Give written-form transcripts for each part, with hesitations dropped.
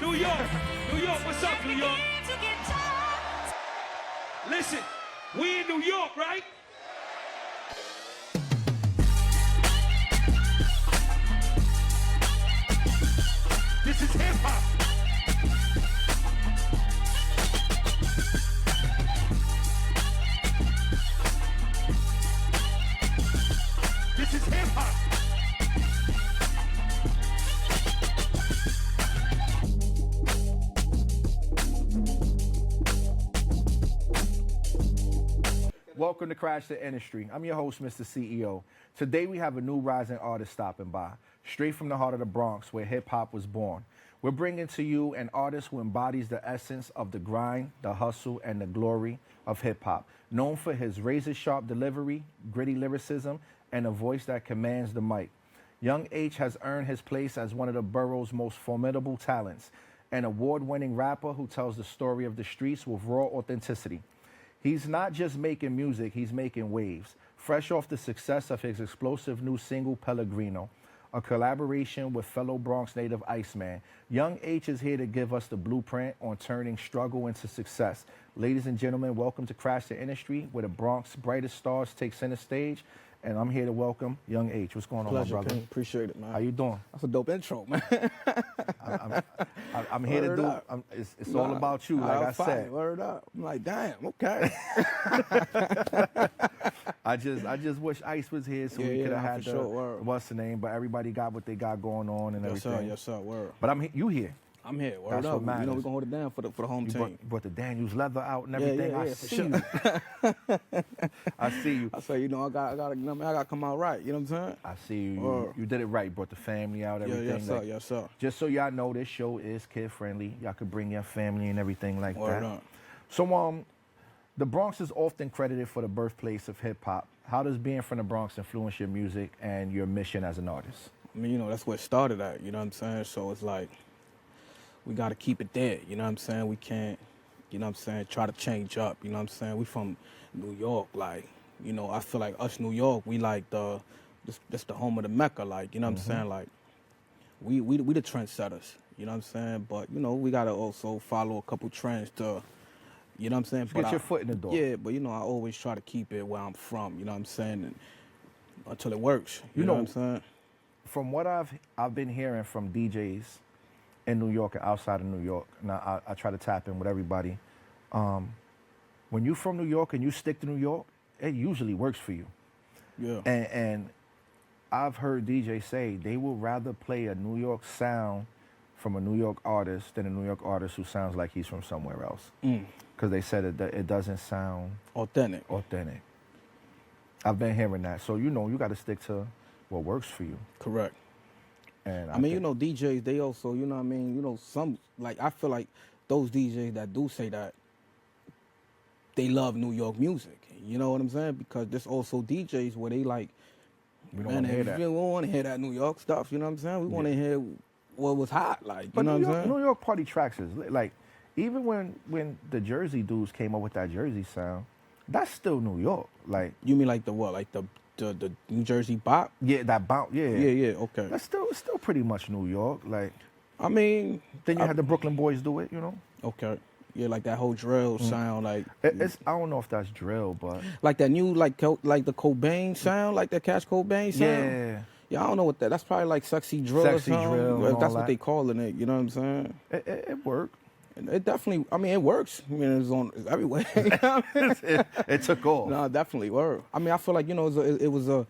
New York, New York, what's up, New York? Listen, we in New York, right? This is hip hop. This is hip hop. Welcome to Crash the Industry. I'm your host, Mr. CEO. Today we have a new rising artist stopping by, straight from the heart of the Bronx, where hip-hop was born. We're bringing to you an artist who embodies the essence of the grind, the hustle, and the glory of hip-hop. Known for his razor-sharp delivery, gritty lyricism, and a voice that commands the mic. Young H has earned his place as one of the borough's most formidable talents, an award-winning rapper who tells the story of the streets with raw authenticity. He's not just making music, he's making waves. Fresh off the success of his explosive new single, Pellegrino, a collaboration with fellow Bronx native Iceman, Young H is here to give us the blueprint on turning struggle into success. Ladies and gentlemen, welcome to Crash the Industry, where the Bronx brightest stars take center stage. And I'm here to welcome Young H. What's going on, Pleasure, my brother? King. Appreciate it, man. How you doing? That's a dope intro, man. I'm here to do. It's all about you, like I said. Word up. I'm like, damn. Okay. I just wish Ice was here so we could have had the what's the name, but everybody got what they got going on and everything. Yes, sir. Word. But you here. I'm here. Word That's up. what matters. You know we're gonna hold it down for the home team. Brought the Daniels leather out and everything. Yeah, I see you. I see you. I say, I gotta come out right. You know what I'm saying? I see you. You did it right. Brought the family out, everything. Yes, sir. Just so y'all know, this show is kid friendly. Y'all could bring your family and everything like Word that. up. So the Bronx is often credited for the birthplace of hip hop. How does being from the Bronx influence your music and your mission as an artist? I mean, that's where it started at. You know what I'm saying? So it's like, we got to keep it there, you know what I'm saying? We can't, you know what I'm saying, try to change up, you know what I'm saying? We from New York, like, I feel like us New York, we like this the home of the Mecca, like, you know what I'm saying? Like, we the trendsetters, you know what I'm saying? But, we got to also follow a couple trends to, you know what I'm saying? Get your foot in the door. Yeah, but, I always try to keep it where I'm from, you know what I'm saying? And until it works, you know what I'm saying? From what I've been hearing from DJs in New York and outside of New York. Now, I try to tap in with everybody. When you're from New York and you stick to New York, it usually works for you. Yeah. And I've heard DJs say they would rather play a New York sound from a New York artist than a New York artist who sounds like he's from somewhere else. Because they said it doesn't sound authentic. I've been hearing that. So, you got to stick to what works for you. Correct. And I mean, DJs, they also, some, like, I feel like those DJs that do say that, they love New York music. You know what I'm saying? Because there's also DJs where they like, we don't want to hear that. We don't want to hear that New York stuff, you know what I'm saying? We want to hear what was hot, like, but you know New what York, I'm saying? New York party tracks is, like, even when the Jersey dudes came up with that Jersey sound, that's still New York. Like, you mean like the what? Like the New Jersey bop? Yeah, that bop. Yeah, okay. That's still pretty much New York. Like, I mean, then you had the Brooklyn boys do it. Okay. Yeah, like that whole drill sound, like it's. I don't know if that's drill, but like that new like the Cobain sound, like that Cash Cobain sound. Yeah, I don't know what that. That's probably like sexy drill. Sexy or something. drill. If that's what they calling it. You know what I'm saying? It worked. It definitely. I mean, it works. I mean, it's everywhere. it took off. No, it definitely worked. I mean, I feel like it was a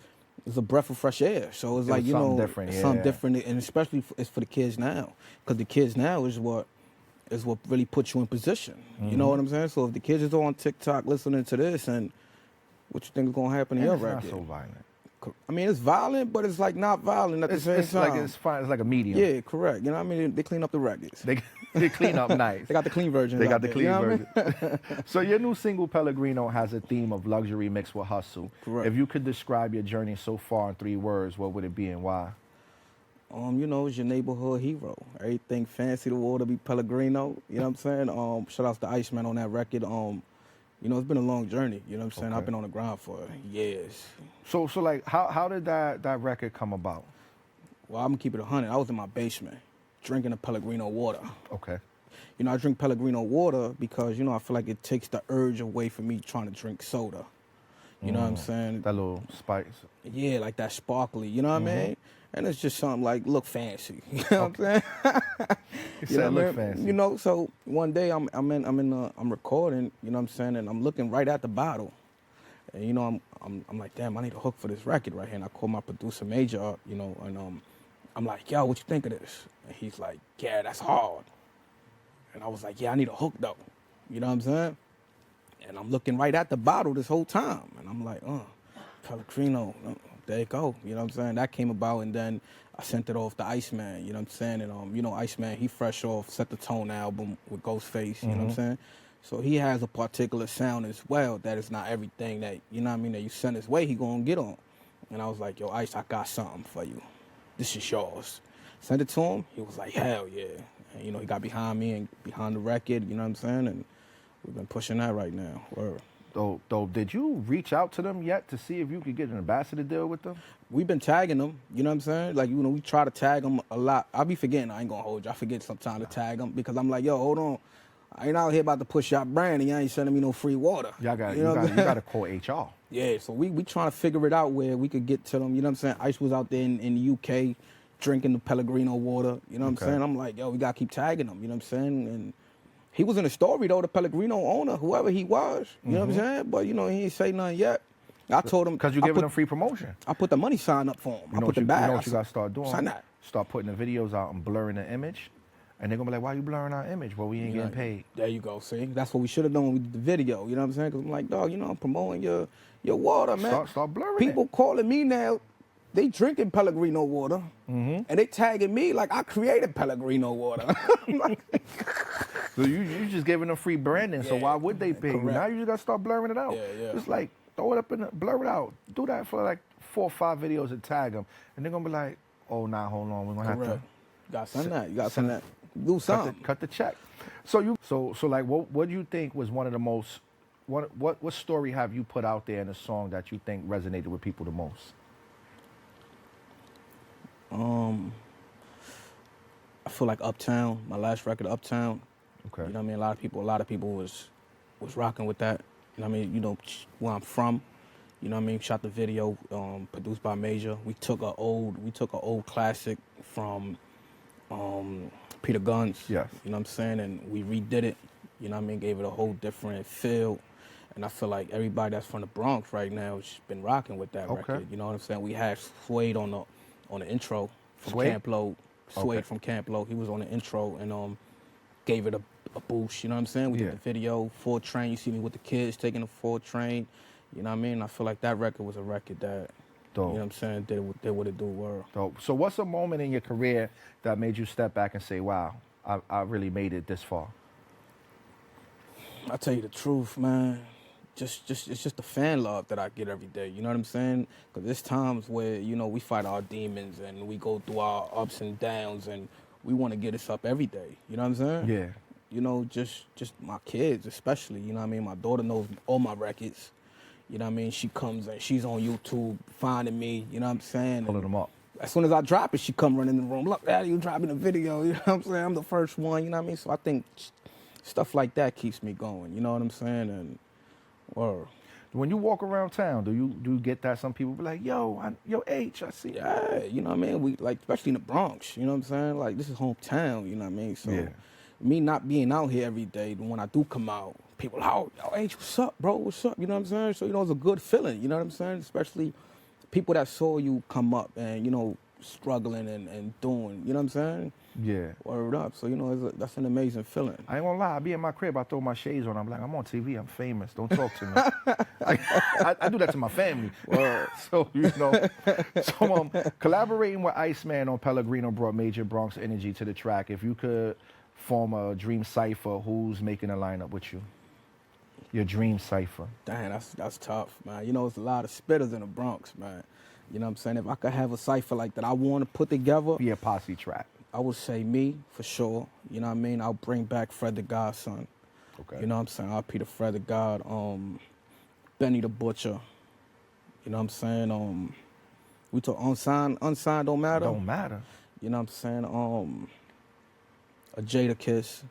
breath of fresh air. So it's like something different. Something different, and especially it's for the kids now, because the kids now is what really puts you in position. You know what I'm saying? So if the kids is on TikTok listening to this, and what you think is gonna happen to your record? It's not so violent. I mean, it's violent, but it's like not violent at the same time. Like it's fine. It's like a medium. Yeah, correct. You know what I mean? They clean up the records. They clean up nice. They got the clean version. They got the clean version. So your new single Pellegrino has a theme of luxury mixed with hustle. Correct. If you could describe your journey so far in 3 words, what would it be and why? It's your neighborhood hero. Everything fancy, the water be Pellegrino. You know what I'm saying? Shout out to Iceman on that record. It's been a long journey. You know what I'm saying? Okay. I've been on the ground for years. So like, how did that record come about? Well, I'm gonna keep it 100. I was in my basement drinking the Pellegrino water. Okay. You know, I drink Pellegrino water because, you know, I feel like it takes the urge away from me trying to drink soda. You know what I'm saying? That little spice. Yeah, like that sparkly, you know what I mean? And it's just something like, look fancy. You know what I'm saying? You You know said what I look mean? fancy. You know, so one day I'm recording, you know what I'm saying, and I'm looking right at the bottle. And you know, I'm like, damn, I need a hook for this record right here. And I call my producer Major up, you know, and I'm like, yo, what you think of this? And he's like, yeah, that's hard. And I was like, yeah, I need a hook though. You know what I'm saying? And I'm looking right at the bottle this whole time. And I'm like, Pellegrino, there you go. You know what I'm saying? That came about, and then I sent it off to Iceman, you know what I'm saying? And, you know, Iceman, he fresh off Set the Tone album with Ghostface, you know what I'm saying? So he has a particular sound as well that is not everything that, you know what I mean, that you send his way, he gonna get on. And I was like, yo, Ice, I got something for you. This is yours. Sent it to him. He was like, hell yeah. And, you know, he got behind me and behind the record, you know what I'm saying? And we've been pushing that right now. Word. Though, did you reach out to them yet to see if you could get an ambassador deal with them? We've been tagging them, you know what I'm saying? Like, you know, we try to tag them a lot. I'll be forgetting, I ain't gonna hold you. I forget sometimes to tag them because I'm like, yo, hold on. I ain't out here about to push your brand and y'all ain't sending me no free water. Y'all got you know you got to call HR. Yeah, so we trying to figure it out where we could get to them, you know what I'm saying? Ice was out there in the UK drinking the Pellegrino water, you know what I'm saying? I'm like, yo, we gotta keep tagging them, you know what I'm saying? And he was in the story though, the Pellegrino owner, whoever he was, you know what I'm saying? But you know, he ain't say nothing yet. I told him Because you're giving them free promotion. I put the money sign up for him. You know what you got to start doing? Sign that. Start putting the videos out and blurring the image. And they're going to be like, why you blurring our image? Well, we ain't getting paid. There you go, see? That's what we should have done when we did the video, you know what I'm saying? Because I'm like, dog, you know, I'm promoting your water, man. Start blurring People calling me now, they drinking Pellegrino water, and they tagging me like I created Pellegrino water. I'm like, So you just giving them free branding, so why would they pay you? correct. Now you just got to start blurring it out. Yeah. Just like, throw it up and blur it out. Do that for like 4 or 5 videos and tag them. And they're going to be like, oh, nah, hold on. We're going to have to. You got to send that. You got to send that. Do something. Cut the check. So like what do you think was one of the most what story have you put out there in a song that you think resonated with people the most? I feel like Uptown, my last record, Uptown. Okay. You know what I mean? A lot of people was rocking with that. You know what I mean? You know where I'm from. You know what I mean? Shot the video, produced by Major. We took an old classic from Peter Guns. Yes. You know what I'm saying? And we redid it. You know what I mean? Gave it a whole different feel. And I feel like everybody that's from the Bronx right now has been rocking with that record. You know what I'm saying? We had Suede on the intro from Suede? Camp Low. Suede from Camp Low. He was on the intro and gave it a boost. You know what I'm saying? We did the video, 4 Train. You see me with the kids taking the 4 Train. You know what I mean? I feel like that record was a record that, Dope. you know what I'm saying, did what it do were. Dope. So what's a moment in your career that made you step back and say, wow, I really made it this far? I tell you the truth, man. It's just the fan love that I get every day. You know what I'm saying? Because there's times where, you know, we fight our demons and we go through our ups and downs and we want to get us up every day. You know what I'm saying? Yeah. You know, just my kids especially. You know what I mean? My daughter knows all my records. You know what I mean? She comes and she's on YouTube finding me. You know what I'm saying? Pulling them up. As soon as I drop it, she come running in the room. Look, Daddy, you dropping a video. You know what I'm saying? I'm the first one. You know what I mean? So I think stuff like that keeps me going. You know what I'm saying? And when you walk around town, do you get that? Some people be like, yo, H, I see. Yeah, you know what I mean? We like, especially in the Bronx, you know what I'm saying? Like, this is hometown, you know what I mean? So me not being out here every day, when I do come out, people are like, yo, H, what's up, bro? What's up? You know what I'm saying? So, you know, it's a good feeling, you know what I'm saying? Especially people that saw you come up and, you know, struggling and doing, you know what I'm saying? Yeah. Word up. So, you know, that's an amazing feeling. I ain't gonna lie, I be in my crib, I throw my shades on, I'm like, I'm on TV, I'm famous, don't talk to me. I do that to my family. So, you know, collaborating with Iceman on Pellegrino brought major Bronx energy to the track. If you could form a dream cipher, who's making a lineup with you? Your dream cipher. Damn, that's tough, man. You know, it's a lot of spitters in the Bronx, man. You know what I'm saying? If I could have a cipher like that I want to put together. Be a posse track. I would say me, for sure. You know what I mean? I'll bring back Fred the Godson. Okay. You know what I'm saying? I'll be the Fred the God. Benny the Butcher. You know what I'm saying? We talk unsigned don't matter. Don't matter. You know what I'm saying? a Jada kiss.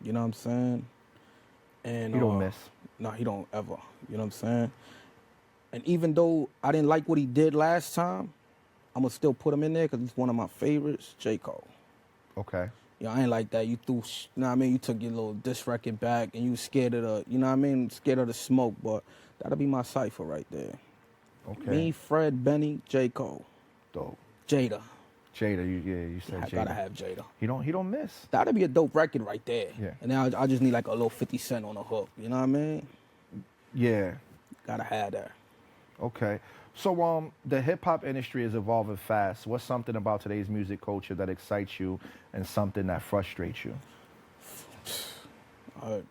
You know what I'm saying? And You don't miss. No, he don't ever. You know what I'm saying? And even though I didn't like what he did last time, I'm gonna still put him in there because he's one of my favorites. J. Cole. Okay. You know, I ain't like that. You threw, you know what I mean? You took your little diss record back and you was scared of the, you know what I mean? Scared of the smoke, but that'll be my cipher right there. Okay. Me, Fred, Benny, J. Cole. Dope. Jada. Jada, you said I Jada. gotta have Jada. He don't miss. That'd be a dope record right there. Yeah. And now I just need like a little 50 Cent on the hook. You know what I mean? Yeah. Gotta have that. Okay. So the hip hop industry is evolving fast. What's something about today's music culture that excites you and something that frustrates you? Because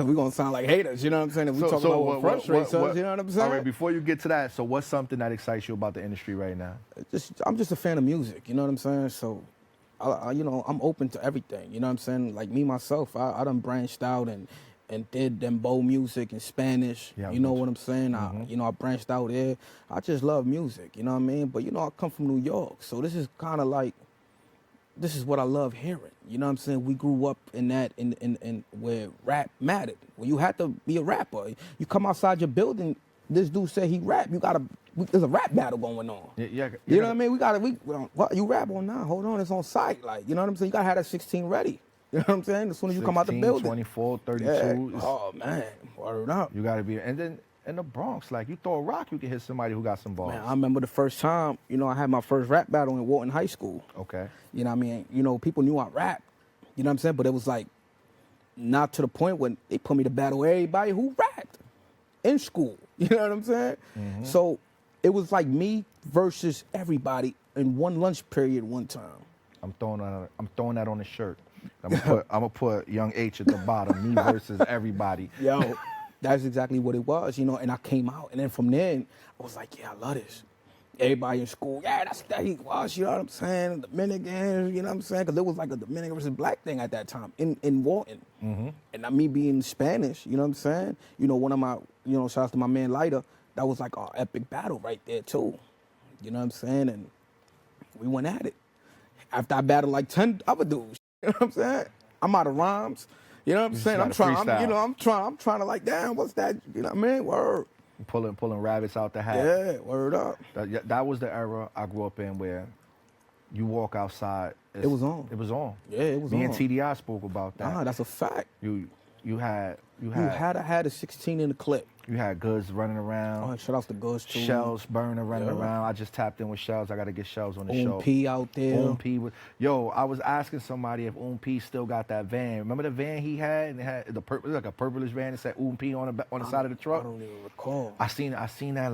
we're going to sound like haters, you know what I'm saying? If we talk about what frustrates us, you know what I'm saying? All right, before you get to that, so what's something that excites you about the industry right now? I'm just a fan of music, you know what I'm saying? So, you know, I'm open to everything, you know what I'm saying? Like me, myself, I done branched out and did dembow music in Spanish, Yeah, you know what I'm saying? Mm-hmm. I branched out there. I just love music, you know what I mean? But, you know, I come from New York, so this is kind of like, this is what I love hearing. You know what I'm saying? We grew up in that, in where rap mattered. Where you had to be a rapper. You come outside your building, this dude said he rap. There's a rap battle going on. Yeah. You know what I mean? What you rap on now? Hold on, it's on site. Like, you know what I'm saying? You gotta have that 16 ready. You know what I'm saying? As soon as you come out the 16, building. 24, 32. Yeah. Oh man, word up. You gotta be, and then in the Bronx, like you throw a rock, you can hit somebody who got some balls. Man, I remember the first time, you know, I had my first rap battle in Wharton High School. Okay. You know what I mean? You know, people knew I rap. You know what I'm saying? But it was like not to the point when they put me to battle everybody who rapped in school. You know what I'm saying? Mm-hmm. So it was like me versus everybody in one lunch period one time. I'm throwing that on the shirt. I'm gonna put Young H at the bottom. Me versus everybody. Yo, that's exactly what it was, you know. And I came out, and then from then I was like, yeah, I love this. Everybody in school, yeah, that's that he was, you know what I'm saying? Dominican, you know what I'm saying? Because it was like a Dominican versus black thing at that time in Wharton. Mm-hmm. And me being Spanish, you know what I'm saying? You know, one of my, you know, shout out to my man Lighter, that was like our epic battle right there too. You know what I'm saying? And we went at it. After I battled like 10 other dudes, you know what I'm saying? I'm out of rhymes. You know what I'm saying? I'm trying to like, damn, what's that? You know what I mean? Word. Pulling rabbits out the hat. Yeah, word up. That was the era I grew up in where you walk outside. It was on. It was on. Yeah, it was on. Me and TDI spoke about that. Nah, that's a fact. You had a 16 in the clip. You had Goods running around. Oh, shout out to Goods too. Shells burning running around. I just tapped in with Shells. I got to get Shells on the show. P out there. P yo, I was asking somebody if P still got that van. Remember the van he had? And it had it was like a purplish van that said P on the side of the truck. I don't even recall. I seen that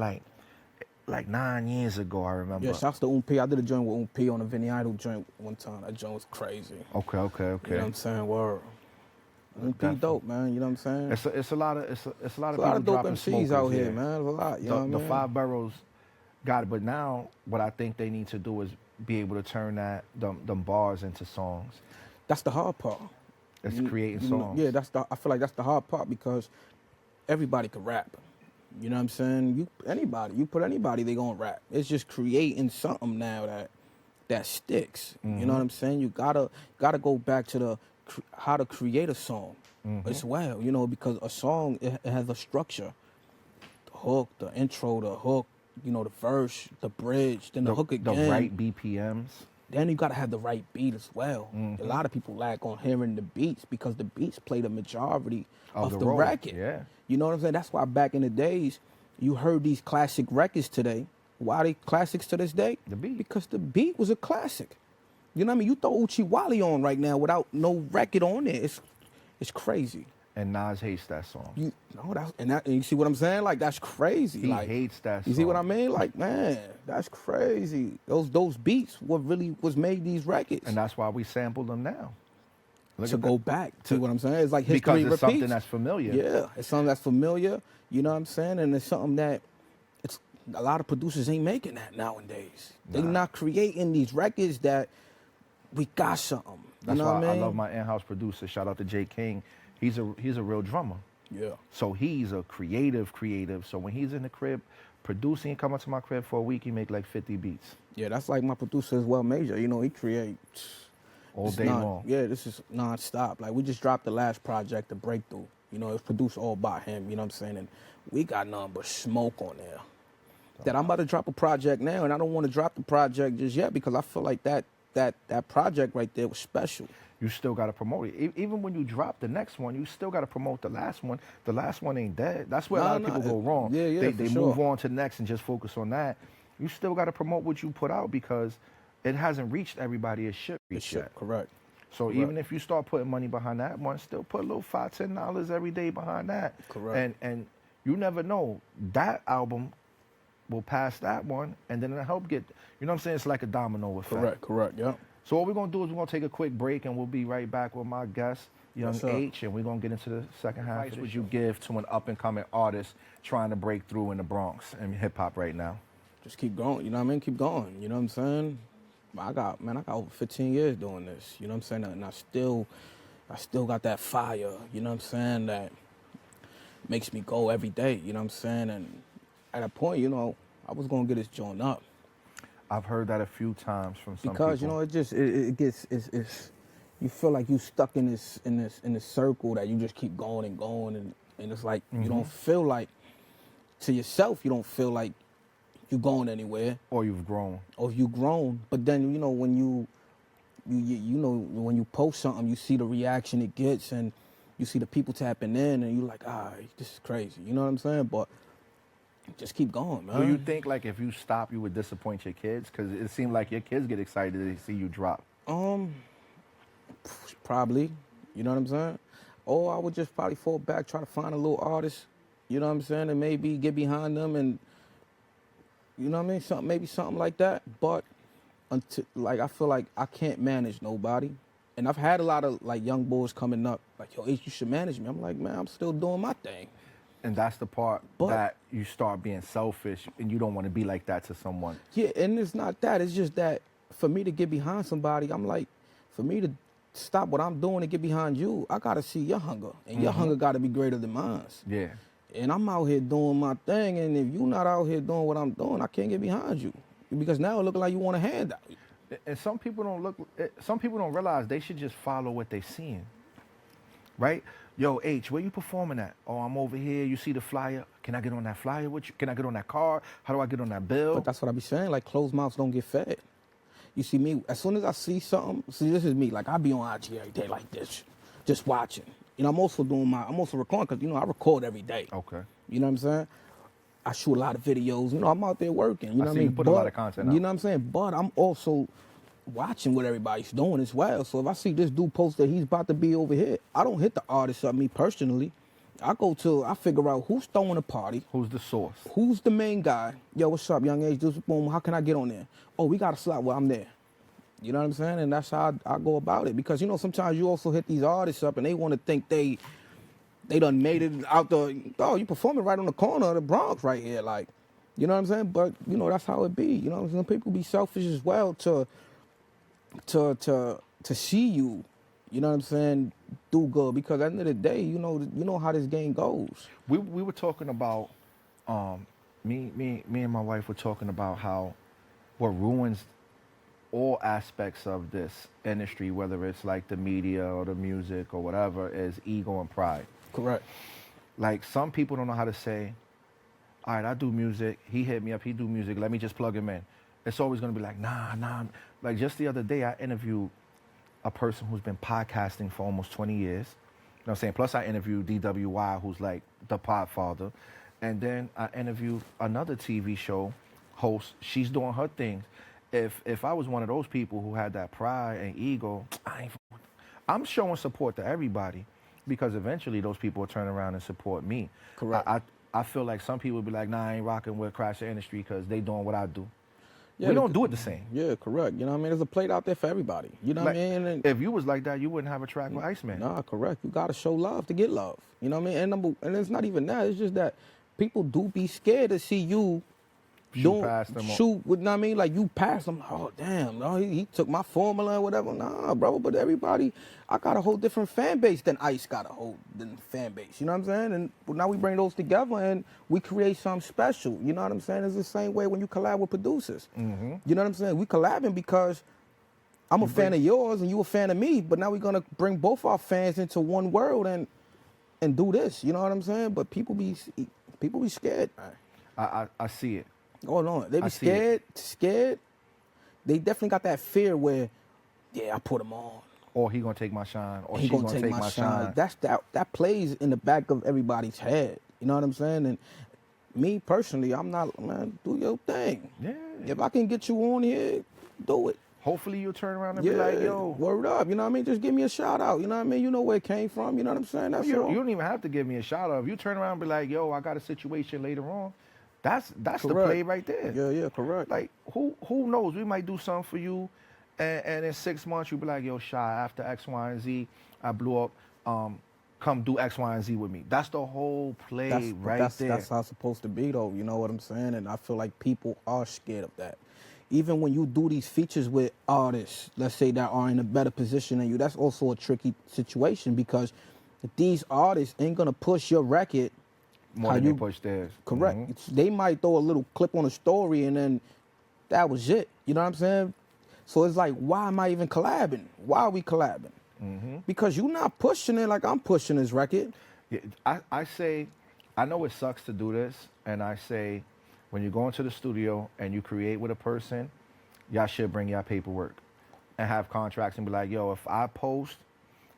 like 9 years ago. I remember. Yeah, shouts to P. I did a joint with P on a Vinny Idol joint one time. That joint was crazy. Okay. You know what I'm saying? Word. P dope, man. You know what I'm saying? It's a lot of dope dropping MCs out here, yeah. man. There's a lot. You know what I The mean? 5 boroughs got it, but now what I think they need to do is be able to turn them bars into songs. That's the hard part. It's creating songs. Yeah, I feel like that's the hard part because everybody can rap. You know what I'm saying? You put anybody, they gonna rap. It's just creating something now that sticks. Mm-hmm. You know what I'm saying? You gotta go back to how to create a song as well. You know, because a song it has a structure, the hook, the intro, the hook. You know, the verse, the bridge, then the hook again. The right BPMs. Then you gotta have the right beat as well. A lot of people lack on hearing the beats because the beats play the majority of the record. Yeah. You know what I'm saying? That's why back in the days, you heard these classic records today. Why are they classics to this day? The beat. Because the beat was a classic. You know what I mean? You throw Uchi Wally on right now without no record on it. It's crazy. And Nas hates that song. And you see what I'm saying? Like, that's crazy. He like, hates that song. You see what I mean? Like, man, that's crazy. Those beats what really was made these records. And that's why we sample them now. To go back. See what I'm saying? It's like history because it's repeats. something that's familiar. Yeah, it's something that's familiar. You know what I'm saying? And it's something that a lot of producers ain't making that nowadays. They not creating these records that we got something. That's know why what I mean? love my in-house producer. Shout out to Jay King. He's a real drummer. Yeah. So he's a creative. So when he's in the crib producing. He come up to my crib for a week, he make like 50 beats. Yeah, that's like my producer as well, Major. You know, he creates All day long. Yeah, this is non-stop. Like, we just dropped the last project, The Breakthrough. You know, it's produced all by him, you know what I'm saying? And we got nothing but smoke on there. That I'm about to drop a project now, and I don't want to drop the project just yet because I feel like that project right there was special. You still got to promote it. Even when you drop the next one, you still got to promote the last one. The last one ain't dead. That's where a lot of people go wrong. Yeah, they move on to the next and just focus on that. You still got to promote what you put out because it hasn't reached everybody it should reach yet. Correct. So even if you start putting money behind that one, still put a little $5, $10 every day behind that. Correct. And you never know. That album will pass that one, and then it'll help get, you know what I'm saying? It's like a domino effect. Correct, yeah. So what we're going to do is we're going to take a quick break, and we'll be right back with my guest, Young H, and we're going to get into the second half. What would you give to an up-and-coming artist trying to break through in the Bronx and hip-hop right now? Just keep going, you know what I mean? Keep going, you know what I'm saying? I got over 15 years doing this, you know what I'm saying? And I still got that fire, you know what I'm saying, that makes me go every day, you know what I'm saying? And at a point, you know, I was going to get this joint up. I've heard that a few times from some because people. You know, it gets you feel like you stuck in this circle that you just keep going and going, and it's like you don't feel like, to yourself, you don't feel like you're going anywhere, or you've grown, but then, you know, when you know, when you post something, you see the reaction it gets, and you see the people tapping in, and you're like, this is crazy, you know what I'm saying? But just keep going, man. Do you think, like, if you stop, you would disappoint your kids? Because it seemed like your kids get excited to see you drop. Probably, you know what I'm saying? Or I would just probably fall back, try to find a little artist, you know what I'm saying, and maybe get behind them, and you know what I mean, maybe something like that. But until, like, I feel like I can't manage nobody, and I've had a lot of like young boys coming up, like, yo, H, you should manage me. I'm like, man, I'm still doing my thing. And that's the part that you start being selfish, and you don't want to be like that to someone. Yeah, and it's not that. It's just that for me to get behind somebody, I'm like, for me to stop what I'm doing and get behind you, I got to see your hunger. And your hunger got to be greater than mine. Yeah. And I'm out here doing my thing, and if you're not out here doing what I'm doing, I can't get behind you. Because now it looking like you want a handout. And some people don't realize they should just follow what they're seeing. Right? Yo, H, where you performing at? Oh, I'm over here. You see the flyer? Can I get on that flyer with you? Can I get on that car? How do I get on that bill? But that's what I be saying. Like, closed mouths don't get fed. You see me, as soon as I see something, see, this is me. Like, I be on IG every day like this, just watching. You know, I'm also recording, because, you know, I record every day. Okay. You know what I'm saying? I shoot a lot of videos. You know, I'm out there working. You know what I mean? You put a lot of content out. You know what I'm saying? But I'm also watching what everybody's doing as well. So if I see this dude post that he's about to be over here, I don't hit the artist up, me personally. I figure out who's throwing a party. Who's the source? Who's the main guy? Yo, what's up, Young Age? Boom, how can I get on there? Oh, we got a slot. Well, I'm there. You know what I'm saying? And that's how I go about it. Because, you know, sometimes you also hit these artists up and they want to think they done made it out you performing right on the corner of the Bronx right here. Like, you know what I'm saying? But, you know, that's how it be. You know what I'm saying? People be selfish as well to see you, you know what I'm saying, do good. Because at the end of the day, you know how this game goes. We were talking about, me and my wife were talking about how what ruins all aspects of this industry, whether it's like the media or the music or whatever, is ego and pride. Correct. Like, some people don't know how to say, all right, I do music, he hit me up, he do music, let me just plug him in. It's always going to be like, nah. Like, just the other day, I interviewed a person who's been podcasting for almost 20 years. You know what I'm saying? Plus, I interviewed DWY, who's like the podfather. And then I interviewed another TV show host. She's doing her thing. If I was one of those people who had that pride and ego, I'm showing support to everybody, because eventually those people will turn around and support me. Correct. I feel like some people would be like, nah, I ain't rocking with Crash the Industry because they doing what I do. Yeah, we don't do it the same. Yeah, correct. You know what I mean? There's a plate out there for everybody. You know what I mean? And if you was like that, you wouldn't have a track with Iceman. Nah, correct. You got to show love to get love. You know what I mean? And it's not even that. It's just that people do be scared to see you shoot past them. Shoot, you know what I mean? Like, you pass them, oh, damn, no, he took my formula or whatever. Nah, bro, but everybody, I got a whole different fan base than Ice got a whole fan base, you know what I'm saying? And now we bring those together and we create something special, you know what I'm saying? It's the same way when you collab with producers. You know what I'm saying? We collabing because I'm a fan of yours and you a fan of me, but now we're going to bring both our fans into one world and do this, you know what I'm saying? But people be scared. I see it. Oh no, they be scared. They definitely got that fear where, yeah, I put him on. Or he gonna take my shine, or He she gonna take my shine. That plays in the back of everybody's head. You know what I'm saying? And me personally, I'm not, man, do your thing. Yeah. If I can get you on here, do it. Hopefully you'll turn around and be like, yo. Word up, you know what I mean? Just give me a shout out, you know what I mean? You know where it came from, you know what I'm saying? That's You all. don't even have to give me a shout out. If you turn around and be like, yo, I got a situation later on, that's the Correct. play right there. Yeah, correct. Like, who knows? We might do something for you, and in 6 months, you'll be like, yo, Shy, after X, Y, and Z, I blew up. Come do X, Y, and Z with me. That's the whole play there. That's how it's supposed to be, though. You know what I'm saying? And I feel like people are scared of that. Even when you do these features with artists, let's say that are in a better position than you, that's also a tricky situation because these artists ain't gonna push your record more than they push theirs. Correct. They might throw a little clip on a story and then that was it. You know what I'm saying? So it's like, why am I even collabing? Why are we collabing? Because you're not pushing it like I'm pushing this record. Yeah, I say, I know it sucks to do this, and I say, when you go into the studio and you create with a person, y'all should bring y'all paperwork and have contracts and be like, yo, if I post,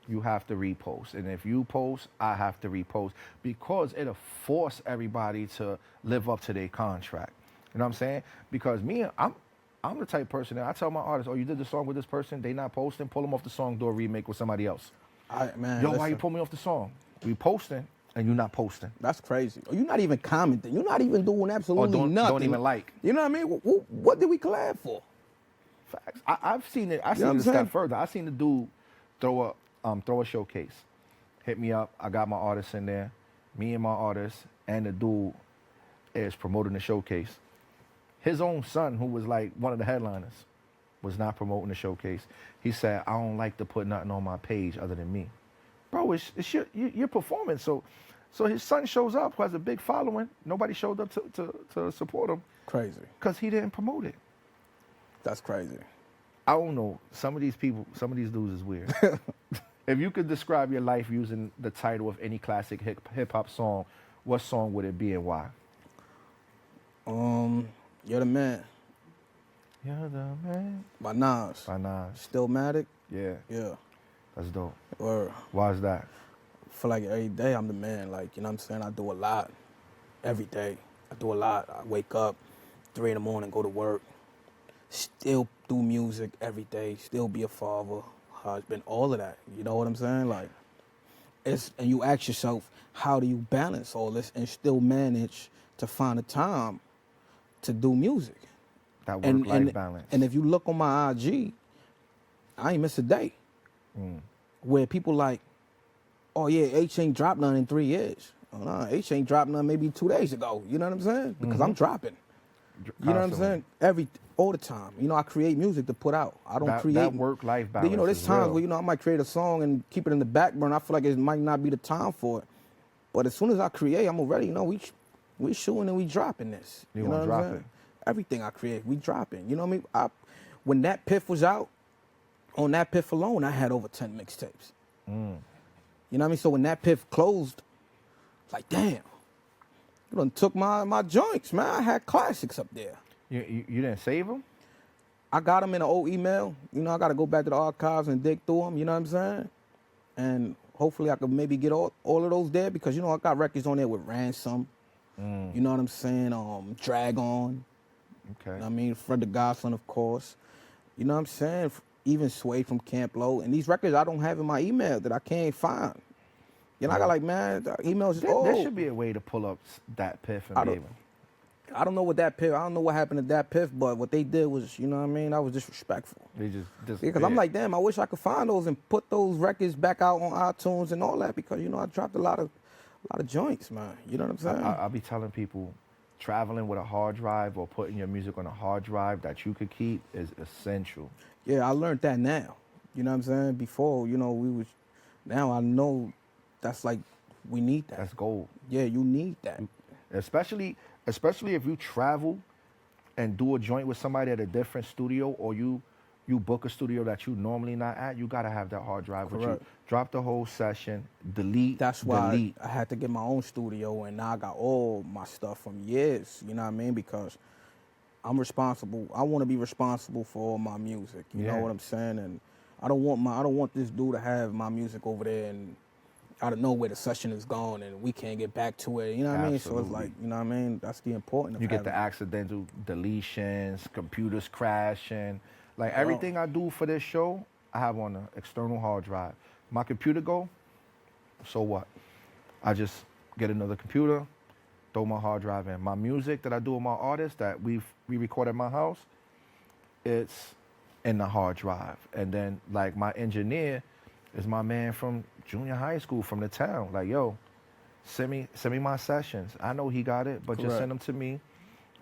you have to repost. And if you post, I have to repost. Because it'll force everybody to live up to their contract. You know what I'm saying? Because I'm the type of person that I tell my artists, oh, you did the song with this person, they not posting, pull them off the song, do a remake with somebody else. Why you pull me off the song? We posting and you not posting. That's crazy. Or you're not even commenting. You're not even doing absolutely nothing. Don't even like. You know what I mean? What did we collab for? Facts. I've seen it. I've seen it a step further. I seen the dude throw a showcase. Hit me up. I got my artists in there. Me and my artist and the dude is promoting the showcase. His own son, who was like one of the headliners, was not promoting the showcase. He said, I don't like to put nothing on my page other than me. Bro, it's your performance. So his son shows up, who has a big following. Nobody showed up to support him. Crazy. Because he didn't promote it. That's crazy. I don't know. Some of these dudes is weird. If you could describe your life using the title of any classic hip-hop song, what song would it be and why? You're the Man. You're the man. By Nas. Stillmatic. Yeah. Yeah. That's dope. Or Why is that? I feel like every day I'm the man. Like, you know what I'm saying? I do a lot. Every day. I do a lot. I wake up 3 in the morning, go to work. Still do music every day. Still be a father, husband, all of that. You know what I'm saying? Like, and you ask yourself, how do you balance all this and still manage to find the time to do music? That work-life balance. And if you look on my IG, I ain't miss a day. Where people like, oh yeah, H ain't dropped none in 3 years. Oh, no, H ain't dropped none maybe 2 days ago. You know what I'm saying? Because I'm dropping. You know what I'm saying? All the time. You know, I create music to put out. I don't create. That work-life balance. You know, there's times where, you know, I might create a song and keep it in the back burner. I feel like it might not be the time for it. But as soon as I create, I'm already, you know, we shooting and we dropping this. You know want to what I'm drop saying? it? Everything I create, we dropping. You know what I mean? When that Piff was out, on that Piff alone, I had over 10 mixtapes. You know what I mean? So when that Piff closed, it's like, damn, you done took my joints, man. I had classics up there. You didn't save them? I got them in an old email. You know, I got to go back to the archives and dig through them, you know what I'm saying? And hopefully I could maybe get all of those there because, you know, I got records on there with Ransom. You know what I'm saying? Drag On. Okay. You know what I mean? Fred the Godson, of course. You know what I'm saying? Even Sway from Camp Low. And these records I don't have in my email that I can't find. You know, I got like, man, the emails is old. There should be a way to pull up that Piff and give him. I don't know what that Piff, I don't know what happened to that Piff, but what they did was, you know what I mean? That was disrespectful. They just because I'm like, damn, I wish I could find those and put those records back out on iTunes and all that because, you know, I dropped a lot of joints, man. You know what I'm saying? I'll be telling people, traveling with a hard drive or putting your music on a hard drive that you could keep is essential. Yeah, I learned that now. You know what I'm saying? Before, you know, now I know that's like, we need that. That's gold. Yeah, you need that. Especially if you travel and do a joint with somebody at a different studio, or you book a studio that you normally not at, you gotta have that hard drive with you. Correct. Drop the whole session, delete. That's why delete. I had to get my own studio, and now I got all my stuff from years, you know what I mean? Because I'm responsible. I want to be responsible for all my music. You know what I'm saying? And I don't want this dude to have my music over there and out of nowhere the session is gone and we can't get back to it. You know what I mean? So it's like, you know what I mean? That's the important of You get having the accidental deletions, computers crashing. Like everything I do for this show, I have on an external hard drive. My computer go, so what? I just get another computer, throw my hard drive in. My music that I do with my artists that we record at my house, it's in the hard drive. And then like my engineer is my man from junior high school from the town. Like, yo, send me my sessions. I know he got it, but just send them to me.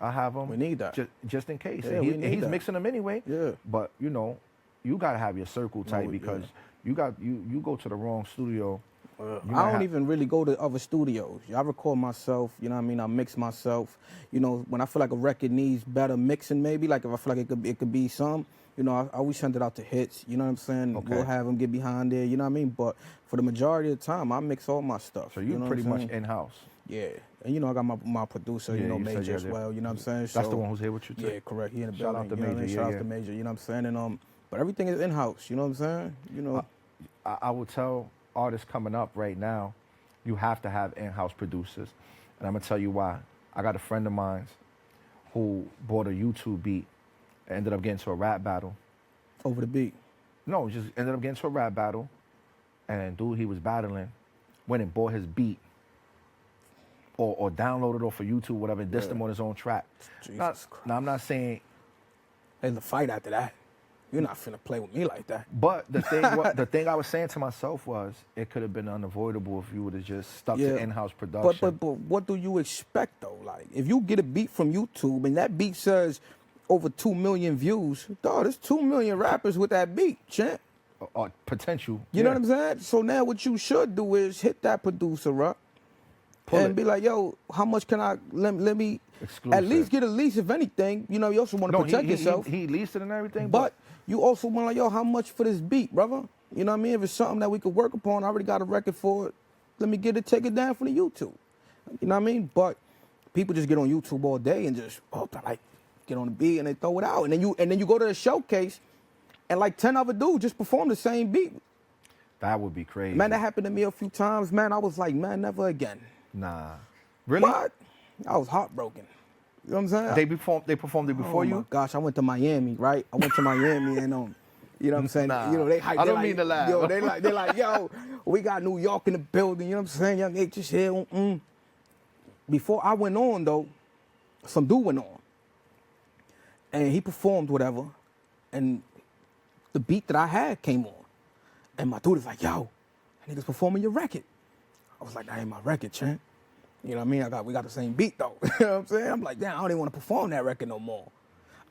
I have them. We need that. Just in case. Yeah, and he's that. mixing them anyway. Yeah. But, you know, you got to have your circle tight because you go to the wrong studio. I don't even really go to other studios. I record myself, you know what I mean? I mix myself. You know, when I feel like a record needs better mixing maybe, like if I feel like it could be some, you know, I always send it out to hits, you know what I'm saying? Okay. We'll have them get behind there, you know what I mean? But for the majority of the time, I mix all my stuff. So you know pretty what I'm much saying? in-house. Yeah. And, you know, I got my producer, you know, you said Major you as had well, you know what I'm saying? That's So, the one who's here with you too. Yeah, correct. He in the Shout building. out to you know what I Major, mean? yeah, Shout yeah. out to Major, you know what I'm saying? And but everything is in-house, you know what I'm saying? You know. I will tell artists coming up right now, you have to have in-house producers. And I'm going to tell you why. I got a friend of mine who bought a YouTube beat and ended up getting to a rap battle. Over the beat. No, just ended up getting to a rap battle. And dude he was battling went and bought his beat or downloaded off of YouTube, whatever, and dissed him on his own track. Jesus Christ. Now, I'm not saying... There's a fight after that. You're not finna play with me like that. But the thing I was saying to myself was it could have been unavoidable if you would have just stuck to in-house production. But what do you expect though? Like if you get a beat from YouTube and that beat says over 2 million views, dog, there's 2 million rappers with that beat, champ. Potential. You know what I'm saying? So now what you should do is hit that producer up and be like, yo, how much can I let me Exclusive. at least get a lease if anything? You know, you also want to protect yourself. He leased it and everything, but you also want like, yo, how much for this beat, brother? You know what I mean? If it's something that we could work upon, I already got a record for it. Let me take it down from the YouTube. You know what I mean? But people just get on YouTube all day and just like get on the beat and they throw it out, and then you go to the showcase, and like 10 other dudes just perform the same beat. That would be crazy. Man, that happened to me a few times. Man, I was like, man, never again. Nah, really? What? I was heartbroken. You know what I'm saying? They performed it before you? Oh my gosh, I went to Miami, right? I went to Miami and you know what I'm saying? Nah, you know, they hype. I don't mean to laugh. Yo, they're like, yo, we got New York in the building. You know what I'm saying? Young H is here. Before I went on though, some dude went on, and he performed whatever, and the beat that I had came on, and my dude is like, yo, that nigga's performing your record. I was like, that ain't my record, champ. You know what I mean? We got the same beat though. You know what I'm saying? I'm like, damn, I don't even want to perform that record no more.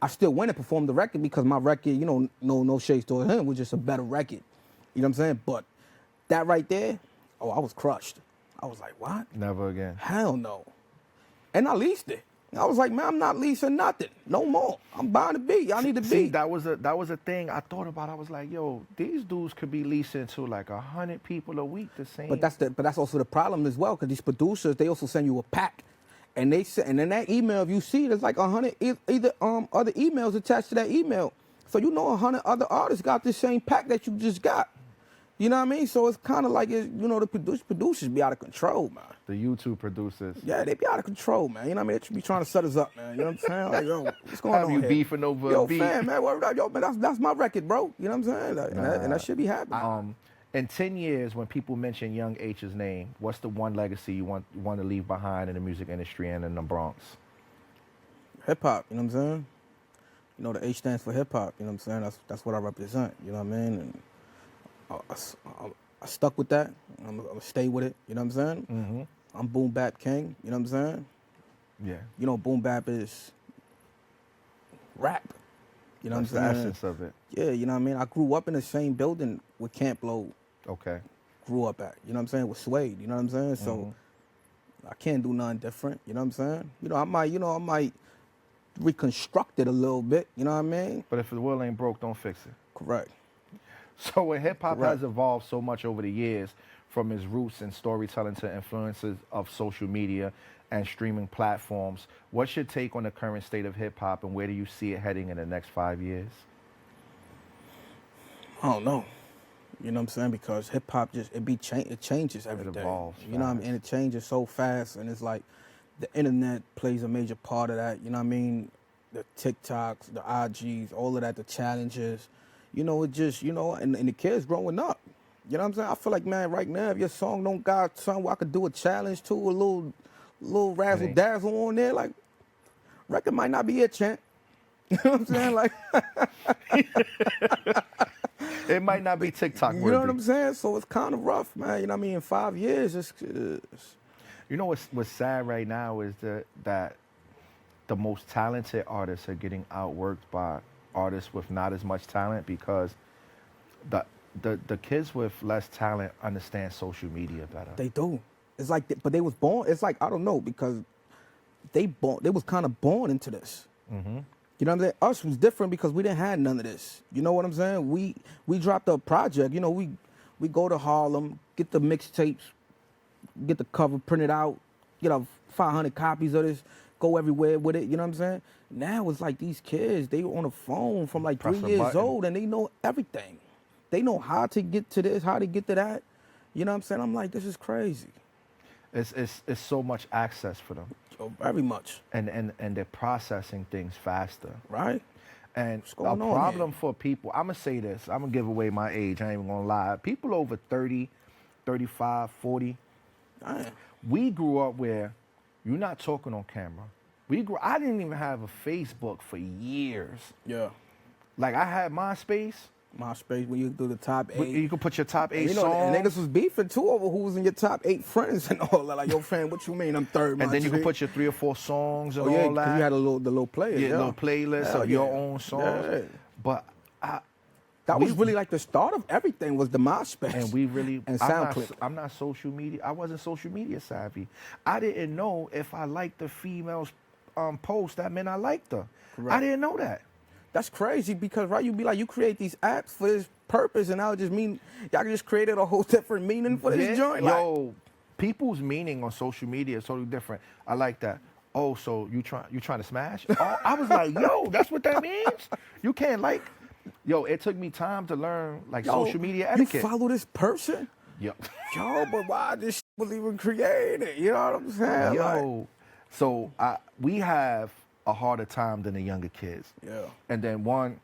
I still went and performed the record because my record, you know, no shades toward him, was just a better record. You know what I'm saying? But that right there, I was crushed. I was like, what? Never again. Hell no. And I leased it. I was like, man, I'm not leasing nothing. No more. I'm buying the beat. I need the beat. See, that was a thing I thought about. I was like, yo, these dudes could be leasing to like 100 people a week the same. But that's also the problem as well, because these producers, they also send you a pack. And and in that email, if you see, there's like 100 either other emails attached to that email. So you know 100 other artists got the same pack that you just got. You know what I mean? So it's kind of like, the producers be out of control, man. The YouTube producers. Yeah, they be out of control, man. You know what I mean? They be trying to set us up, man. You know what I'm saying? Like, yo, what's going Have on you here? beefing over yo, a beat? Fam, man, yo, man, that's my record, bro. You know what I'm saying? Like, and that should be happening. In 10 years, when people mention Young H's name, what's the one legacy you want to leave behind in the music industry and in the Bronx? Hip-hop, you know what I'm saying? You know, the H stands for hip-hop, you know what I'm saying? That's what I represent, you know what I mean? And I stuck with that. I'm going to stay with it, you know what I'm saying? Mm-hmm. I'm boom bap king, you know what I'm saying? Yeah. You know, boom bap is rap. You know That's what I'm the saying? essence of it. Yeah, you know what I mean? I grew up in the same building with Camp Low Okay. grew up at. You know what I'm saying? With Suede. You know what I'm saying? So I can't do nothing different. You know what I'm saying? I might reconstruct it a little bit. You know what I mean? But if the wheel ain't broke, don't fix it. Correct. So when hip hop Correct. has evolved so much over the years, from its roots in storytelling to influences of social media and streaming platforms, what's your take on the current state of hip hop, and where do you see it heading in the next 5 years? I don't know. You know what I'm saying? Because hip hop it changes every day. evolves You know what I mean? fast. And it changes so fast, and it's like the internet plays a major part of that. You know what I mean? The TikToks, the IGs, all of that, the challenges. You know, it just, and the kids growing up. You know what I'm saying? I feel like, man, right now, if your song don't got something where I could do a challenge to, a little razzle dazzle on there, like, record might not be it, champ. You know what I'm saying? Like, It might not be TikTok worthy. you know what I'm saying? So it's kind of rough, man. You know what I mean? In 5 years, it's You know what's sad right now is that the most talented artists are getting outworked by artists with not as much talent, because the kids with less talent understand social media better. they do. It's like, but they was born. It's like, I don't know, because they was kind of born into this. Mm-hmm. You know what I'm saying? Us was different because we didn't have none of this. You know what I'm saying? We dropped a project. You know, we go to Harlem, get the mixtapes, get the cover printed out, get 500 copies of this, go everywhere with it. You know what I'm saying? Now it's like these kids, they on the phone from like Press 3 a years button. old, and they know everything. They know how to get to this, how to get to that. You know what I'm saying? I'm like, this is crazy. It's so much access for them, So very much, and they're processing things faster. right? And What's a going on problem here? for people, I'm going to say this, I'm going to give away my age, I ain't even going to lie. People over 30, 35, 40, Damn. we grew up where you're not talking on camera. I didn't even have a Facebook for years. Yeah. Like, I had MySpace. MySpace, when you do the top 8. You could put your top 8 You know, songs. and niggas was beefing too over who was in your top 8 friends and all that. Like, yo, friend, what you mean? I'm third, and then you could could put your 3 or 4 songs and oh, yeah, all 'cause that. you had the little playlist. Yeah, Yeah, little playlist Hell of your yeah. own songs. Yeah. But That was we- really like the start of everything was the MySpace. and we really, and I'm SoundClick. I'm not social media. I wasn't social media savvy. I didn't know if I liked the female's post, that meant I liked her. Correct. I didn't know that. That's crazy because, right, you be like, you create these apps for this purpose, and now it just mean, y'all just created a whole different meaning for this Yeah, joint. Like, yo, people's meaning on social media is totally different. I like that. Oh, so you trying to smash? Oh, I was like, yo, that's what that means? You can't like, yo, it took me time to learn like yo, social media you etiquette. follow this person? Yo. Yo, but why this shit was even created? You know what I'm saying? Like, Yo, so we have a harder time than the younger kids. yeah. And then one,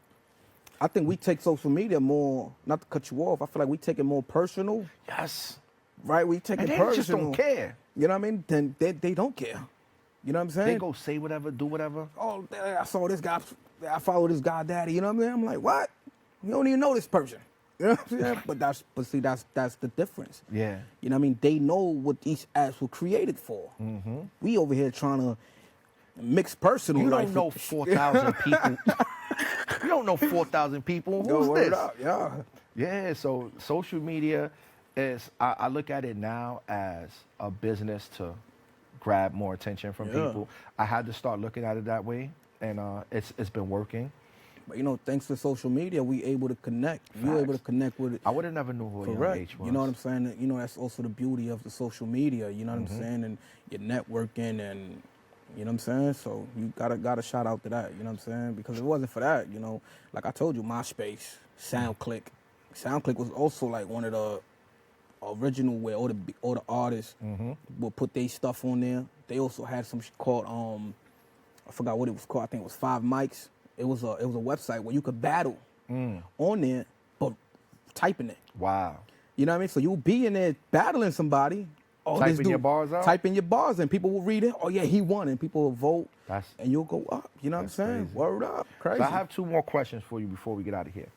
I think we take social media more, not to cut you off, I feel like we take it more personal, yes, right? We take and it they personal. just don't care. You know what I mean? Then they don't care. You know what I'm saying? They go say whatever, do whatever. Oh, I saw this guy, I follow this guy daddy, you know what I'm saying? I'm like, what? You don't even know this person. You know what I'm saying? But see, that's the difference. Yeah. You know what I mean? They know what these apps were created for. Mm-hmm. We over here trying to mix personal You life. don't know with- 4,000 people. You don't know 4,000 people. Yo, Who's word this? up, yeah. Yeah, so social media is, I look at it now as a business to grab more attention from Yeah. people. I had to start looking at it that way, and it's been working. But you know, thanks to social media, we able to connect. You're able to Facts. connect with it. I would have never knew who Young Correct. H was. You know what I'm saying? You know, that's also the beauty of the social media. You know what I'm saying? And your networking, and you know what I'm saying. So you gotta shout out to that. You know what I'm saying? Because if it wasn't for that, you know, like I told you, MySpace, SoundClick was also like one of the original where all the artists would put their stuff on there. They also had some shit called I forgot what it was called. I think it was 5 Mics. It was a website where you could battle on there, but typing it. Wow. You know what I mean? So you'll be in there battling somebody. Oh, Typing this dude, your bars out? Typing your bars, and people will read it. Oh yeah, he won, and people will vote, That's- and you'll go up. You know what I'm that's saying? crazy. Word up, crazy. So I have 2 more questions for you before we get out of here.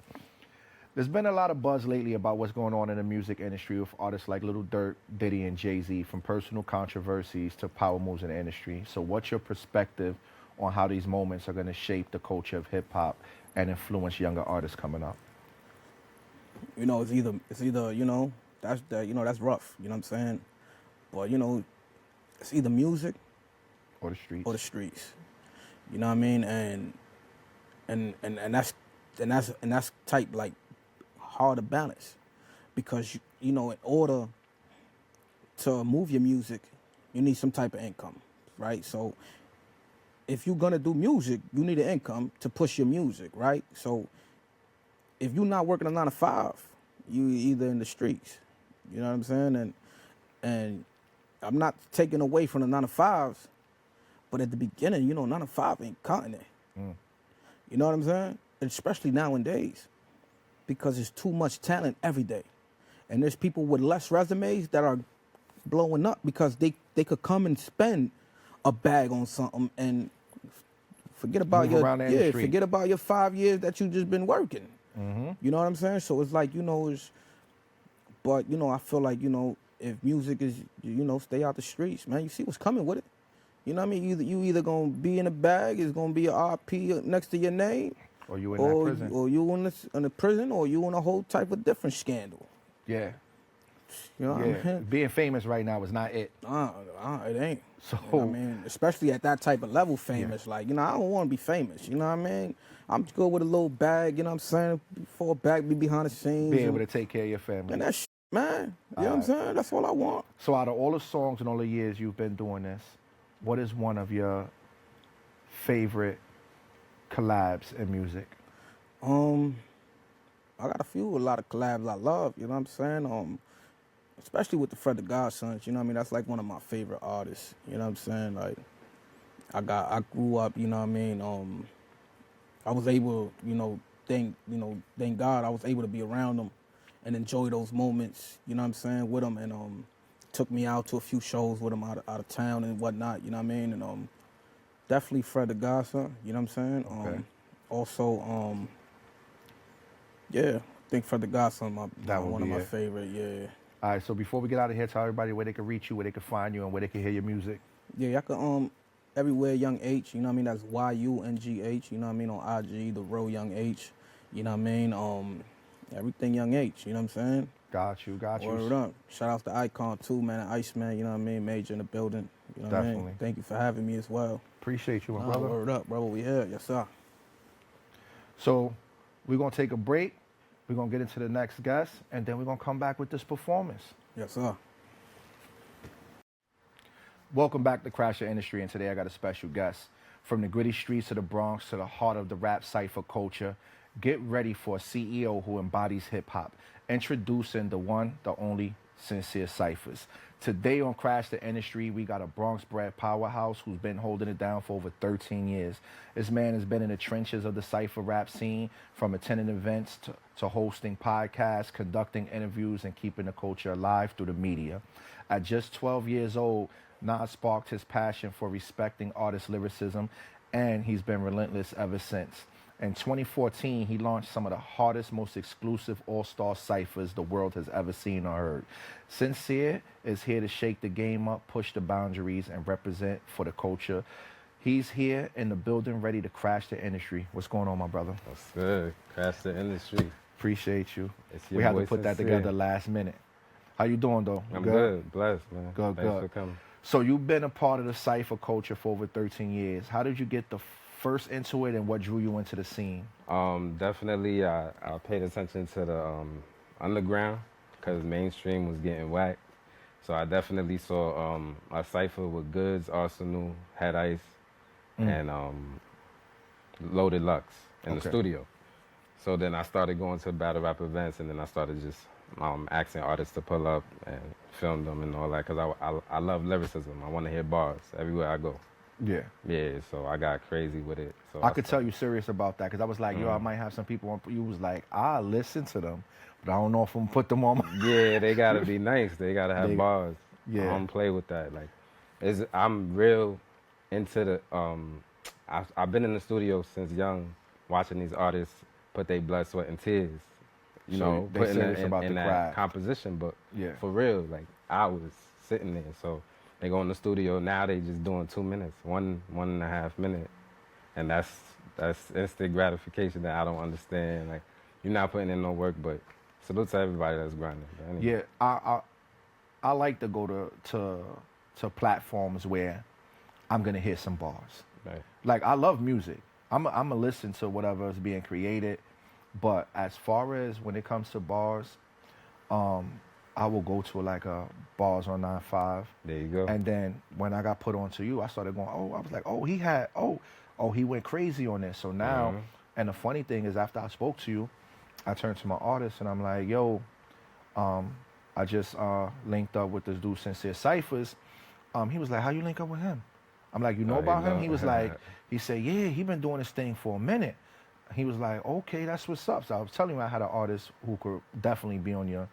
There's been a lot of buzz lately about what's going on in the music industry with artists like Lil Durk, Diddy, and Jay-Z, from personal controversies to power moves in the industry. So what's your perspective on how these moments are going to shape the culture of hip-hop and influence younger artists coming up? You know, it's either that's rough. You know what I'm saying? But it's either music Or the streets? or the streets. You know what I mean? And that's type like hard to balance, because in order to move your music, you need some type of income, right? So if you're gonna do music, you need an income to push your music, right? So if you're not working a 9 to 5, you either in the streets. You know what I'm saying? And I'm not taking away from the 9 to 5s, but at the beginning, 9 to 5 ain't cutting it. You know what I'm saying? And especially nowadays, because there's too much talent every day. And there's people with less resumes that are blowing up because they could come and spend a bag on something and forget about Move around the industry. forget about your 5 years that you just been working. You know what I'm saying? So it's like, but I feel like, if music is, stay out the streets, man, you see what's coming with it. You know what I mean? You either gonna be in a bag, it's gonna be a RP next to your name, Or you in that prison? or you in the prison, or you in a whole type of different scandal. Yeah. You know what I Yeah. mean? Being famous right now is not it. It ain't. So, You know what I mean, especially at that type of level, famous. Like, I don't want to be famous. You know what I mean? I'm good with a little bag. You know what I'm saying? Fall back, be behind the scenes. being able to take care of your family. And that man. You know what I'm saying? That's all I want. So out of all the songs and all the years you've been doing this, what is one of your favorite collabs in music? I got a lot of collabs I love. You know what I'm saying? Especially with the Fred the Godsons. You know what I mean? That's like one of my favorite artists. You know what I'm saying? Like, I grew up. You know what I mean? I was able, thank God I was able to be around them and enjoy those moments, you know what I'm saying, with them, and took me out to a few shows with them out of town and whatnot, you know what I mean, and definitely Fred the Godson, you know what I'm saying. Okay. Also, I think Fred the Godson one of my it. favorite, yeah. All right, so before we get out of here, tell everybody where they can reach you, where they can find you, and where they can hear your music. Yeah, I can everywhere Young H, you know what I mean? That's YUNGH, you know what I mean, on IG, the real Young H, you know what I mean? Everything Young H, you know what I'm saying? Got you. Word up. Shout out to Icon too, man, Iceman, you know what I mean? Major in the building, you know what I Definitely. mean? Thank you for having me as well. Appreciate you, my brother. Word up, brother, we here, yes sir. So we're going to take a break. We're going to get into the next guest, and then we're going to come back with this performance. Yes sir. Welcome back to Crash the Industry, and today I got a special guest. From the gritty streets of the Bronx to the heart of the rap cypher culture, get ready for a CEO who embodies hip-hop. Introducing the one, the only, Sincere Cypherz. Today on Crash the Industry, we got a Bronx-bred powerhouse who's been holding it down for over 13 years. This man has been in the trenches of the cypher rap scene, from attending events to hosting podcasts, conducting interviews, and keeping the culture alive through the media. At just 12 years old, Nas sparked his passion for respecting artist lyricism, and he's been relentless ever since. In 2014, he launched some of the hardest, most exclusive all-star ciphers the world has ever seen or heard. Sincere is here to shake the game up, push the boundaries, and represent for the culture. He's here in the building, ready to crash the industry. What's going on, my brother? What's good? Crash the industry. Appreciate you. It's your We had to boy put that Sincere. together last minute. How you doing, though? You I'm good. Blessed, man. Good, Thanks good. for coming. So you've been a part of the cypher culture for over 13 years. How did you get the first into it, and what drew you into the scene? Definitely, I paid attention to the underground because mainstream was getting whacked. So I definitely saw a cypher with Goods, Arsenal, Head Ice, and Loaded Lux in the studio. So then I started going to battle rap events, and then I started just asking artists to pull up and film them and all that, because I love lyricism. I want to hear bars everywhere I go. Yeah. Yeah, so I got crazy with it. So I could tell you serious about that, because I was like, yo, I might have some people on. You was like, I listen to them, but I don't know if I'm gonna put them on my... Yeah, they gotta be nice. They gotta have bars. Yeah. I don't play with that. Like, I'm real into the. I've been in the studio since young, watching these artists put their blood, sweat, and tears you So know, they putting serious in, about in the that craft. composition book. Yeah. For real, like I was sitting there. So they go in the studio now. They just doing 2 minutes, 1.5 minute, and that's instant gratification that I don't understand. Like you're not putting in no work, but salute to everybody that's grinding. But anyway. Yeah, I like to go to platforms where I'm gonna hear some bars. Right. Like I love music. I'm a listen to whatever is being created, but as far as when it comes to bars, I will go to like a bars on 9-5. There you go. And then when I got put onto you, I started going, oh, I was like, oh, he went crazy on this. So now, and the funny thing is, after I spoke to you, I turned to my artist and I'm like, yo, I just linked up with this dude, Sincere Cypherz. He was like, how you link up with him? I'm like, you know about him? He was like, he said, yeah, he been doing this thing for a minute. He was like, okay, that's what's up. So I was telling you I had an artist who could definitely be on your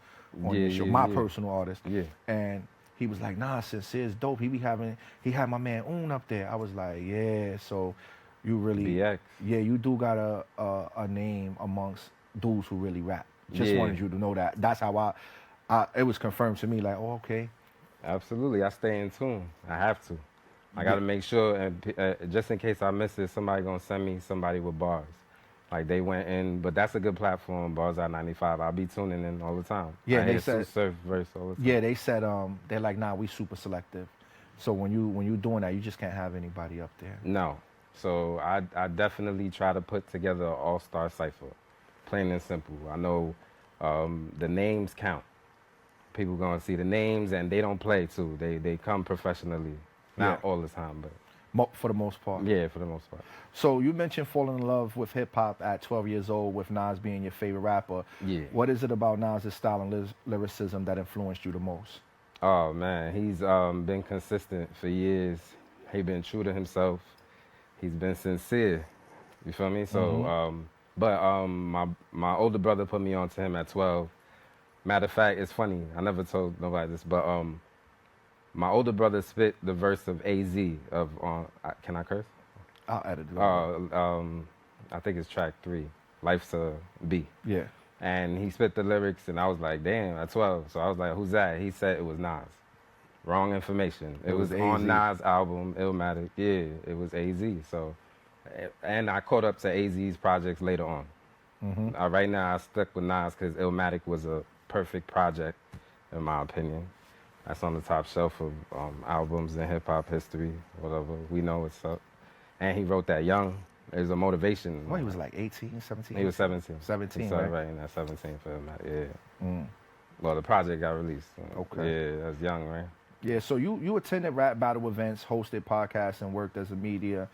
show, my personal artist. Yeah. And he was like, nah, Sincere's dope. He had my man Un up there. I was like, yeah, so you really, BX. yeah, you do got a name amongst dudes who really rap. Just Yeah. wanted you to know that. That's how it was confirmed to me, like, oh, okay. Absolutely, I stay in tune. I have to. I got to make sure, and just in case I miss it, somebody gonna send me somebody with bars. Like they went in, but that's a good platform. Bars at 95. I'll be tuning in all the time. Yeah, I they hear said Cypherz all the time. Yeah, they said they're like, nah, we super selective. So when you doing that, you just can't have anybody up there. No, so I definitely try to put together an all-star cipher, plain and simple. I know the names count. People gonna see the names and they don't play too. They come professionally, not all the time, but For the most part. yeah, for the most part. So you mentioned falling in love with hip hop at 12 years old, with Nas being your favorite rapper. Yeah. What is it about Nas' style and lyricism that influenced you the most? Oh man, he's been consistent for years. He been true to himself. He's been sincere. You feel me? So, my older brother put me on to him at 12. Matter of fact, it's funny. I never told nobody this, but my older brother spit the verse of AZ of can I curse? I'll edit it. I think it's track 3. Life's a B. Yeah. And he spit the lyrics, and I was like, damn, at 12. So I was like, who's that? He said it was Nas. Wrong information. It was on Nas' album, Illmatic. Yeah, it was AZ. So, and I caught up to AZ's projects later on. Right now, I stuck with Nas because Illmatic was a perfect project, in my opinion. That's on the top shelf of albums in hip-hop history, whatever. We know what's up. And he wrote that young. It was a motivation. Well, he was like 18, 17? He was 17. 17, he right? Right in that 17 for him, yeah. Well, the project got released. Okay. Yeah, that's young, right? Yeah, so you attended rap battle events, hosted podcasts, and worked as a media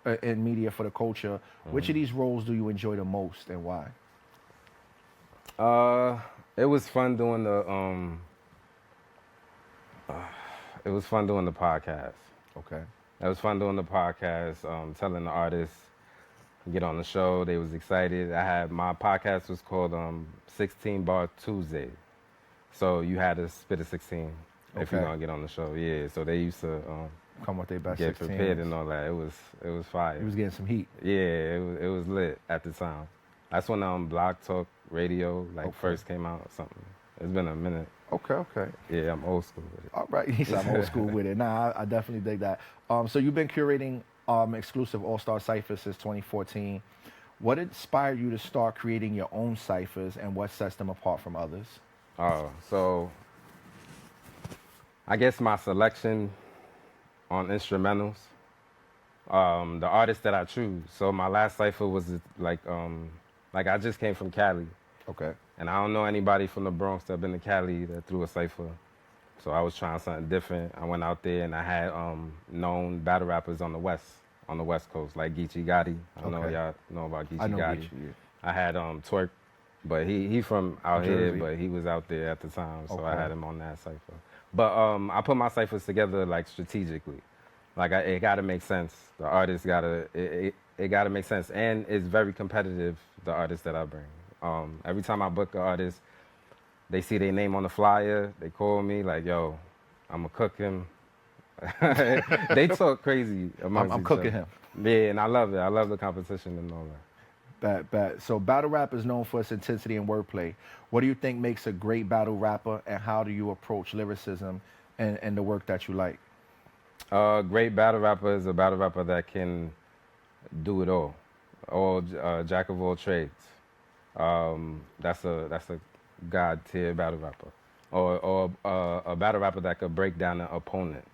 for the culture. Which of these roles do you enjoy the most, and why? It was fun doing the podcast. Okay. It was fun doing the podcast, telling the artists, get on the show. They was excited. My podcast was called 16 Bar Tuesday. So you had to spit a 16 if you're gonna get on the show. Yeah. So they used to Come with their best get 16s. prepared and all that. It was fire. He was getting some heat. Yeah, it was lit at the time. That's when Blog Talk Radio first came out or something. It's been a minute. Okay. Yeah, I'm old school with it. All right, he said I'm old school with it. Nah, I definitely dig that. So you've been curating exclusive all-star ciphers since 2014. What inspired you to start creating your own ciphers, and what sets them apart from others? So I guess my selection on instrumentals, the artists that I choose. So my last cipher was like I just came from Cali. Okay. And I don't know anybody from the Bronx that been to Cali that threw a cipher. So I was trying something different. I went out there and I had known battle rappers on the West Coast, like Geechee Gotti. I don't know if y'all know about Geechee Gotti. Geechee, yeah. I had Twerk, but he from out Jersey. here, but he was out there at the time, so I had him on that cipher. But I put my ciphers together like strategically. Like it gotta make sense. The artist it gotta make sense, and it's very competitive. The artist that I bring. Every time I book an artist, they see their name on the flyer. They call me like, "Yo, I'ma cook him." They talk crazy amongst I'm each cooking other. him. Yeah, and I love it. I love the competition and all that. Bet. So battle rap is known for its intensity and wordplay. What do you think makes a great battle rapper, and how do you approach lyricism and the work that you like? Great battle rapper is a battle rapper that can do it all jack of all trades. That's a god tier battle rapper, or a battle rapper that could break down an opponent,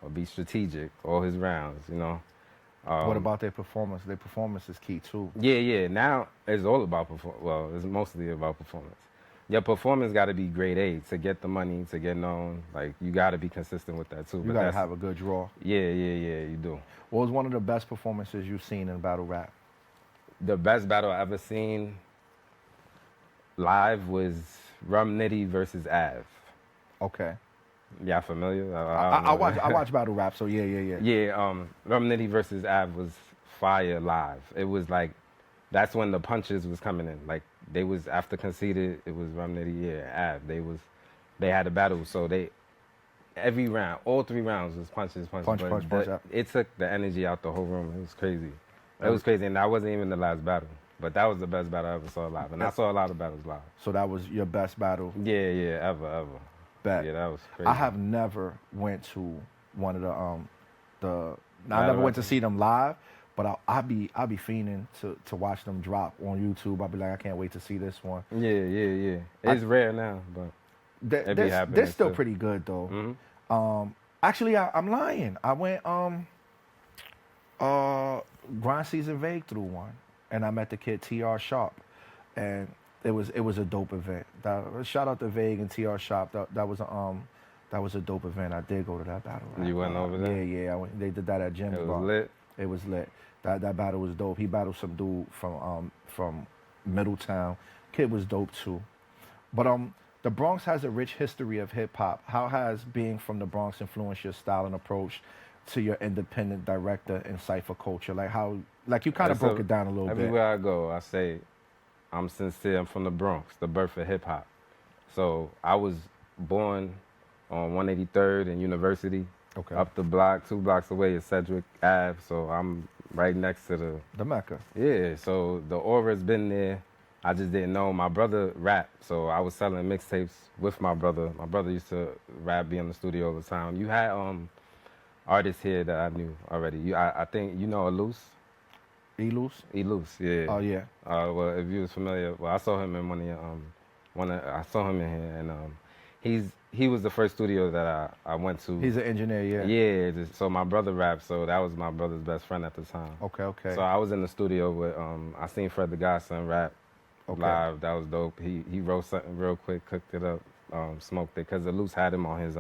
or be strategic all his rounds. You know. What about their performance? Their performance is key too. Yeah. Now it's all about performance. Well, it's mostly about performance. Your performance got to be grade A to get the money, to get known. Like, you got to be consistent with that too. You got to have a good draw. Yeah, you do. What was one of the best performances you've seen in battle rap? The best battle I ever seen live was Rum Nitty versus Av. Okay. Y'all familiar? I watch battle rap, so yeah. Yeah, Rum Nitty versus Av was fire live. It was like, that's when the punches was coming in. Like, they was, after conceded, it was Rum Nitty, Av. They had a battle, so every round, all 3 rounds was punches. Punch. It took the energy out the whole room. It was crazy. It was crazy, and that wasn't even the last battle. But that was the best battle I ever saw live, and I saw a lot of battles live. So that was your best battle? Yeah, ever. Bet. Yeah, that was crazy. I have never went to one of I never went to see them live, but I'll be fiending to watch them drop on YouTube. I'll be like, I can't wait to see this one. Yeah. It's rare now, but they're still pretty good though. Mm-hmm. Actually, I'm lying. I went Grind Season Vague through one, and I met the kid TR Sharp, and it was a dope event. Shout out to Vague and TR Sharp. That was a dope event. I did go to that battle. You went over there? Yeah. They did that at Jim's Bar. Lit. It was lit. That battle was dope. He battled some dude from Middletown. Kid was dope too. But the Bronx has a rich history of hip hop. How has being from the Bronx influenced your style and approach to your independent director and cypher culture? Like you kind of broke it down a little bit. Everywhere I go, I say, I'm sincere. I'm from the Bronx, the birth of hip hop. So I was born on 183rd and University. Okay. Up the block, 2 blocks away is Sedgwick Ave. So I'm right next to the Mecca. Yeah. So the aura's been there. I just didn't know. My brother rapped, so I was selling mixtapes with my brother. My brother used to rap, be in the studio all the time. You had artists here that I knew already. I think you know Eluse. Eluse, yeah. Oh yeah. Well, if you was familiar, I saw him in I saw him in here, and he was the first studio that I went to. He's an engineer, yeah. Yeah. So my brother rapped, so that was my brother's best friend at the time. Okay. So I was in the studio with I seen Fred the Godson rap. Okay. Live, that was dope. He wrote something real quick, cooked it up, smoked it, because Eluse had him on his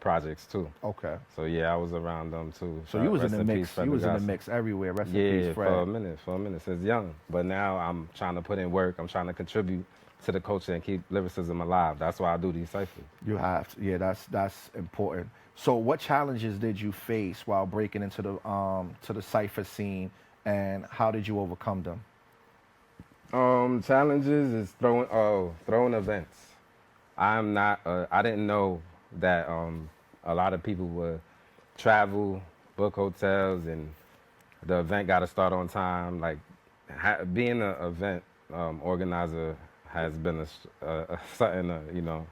projects too. Okay. So yeah, I was around them too. So you was in the mix. You was in the mix everywhere. Rest in peace, Fred. For a minute since young. But now I'm trying to put in work. I'm trying to contribute to the culture and keep lyricism alive. That's why I do these ciphers. You have to. Yeah, that's important. So what challenges did you face while breaking into the cipher scene, and how did you overcome them? Challenges is throwing events. I didn't know that a lot of people would travel, book hotels, and the event got to start on time. Like, being an event organizer has been something to,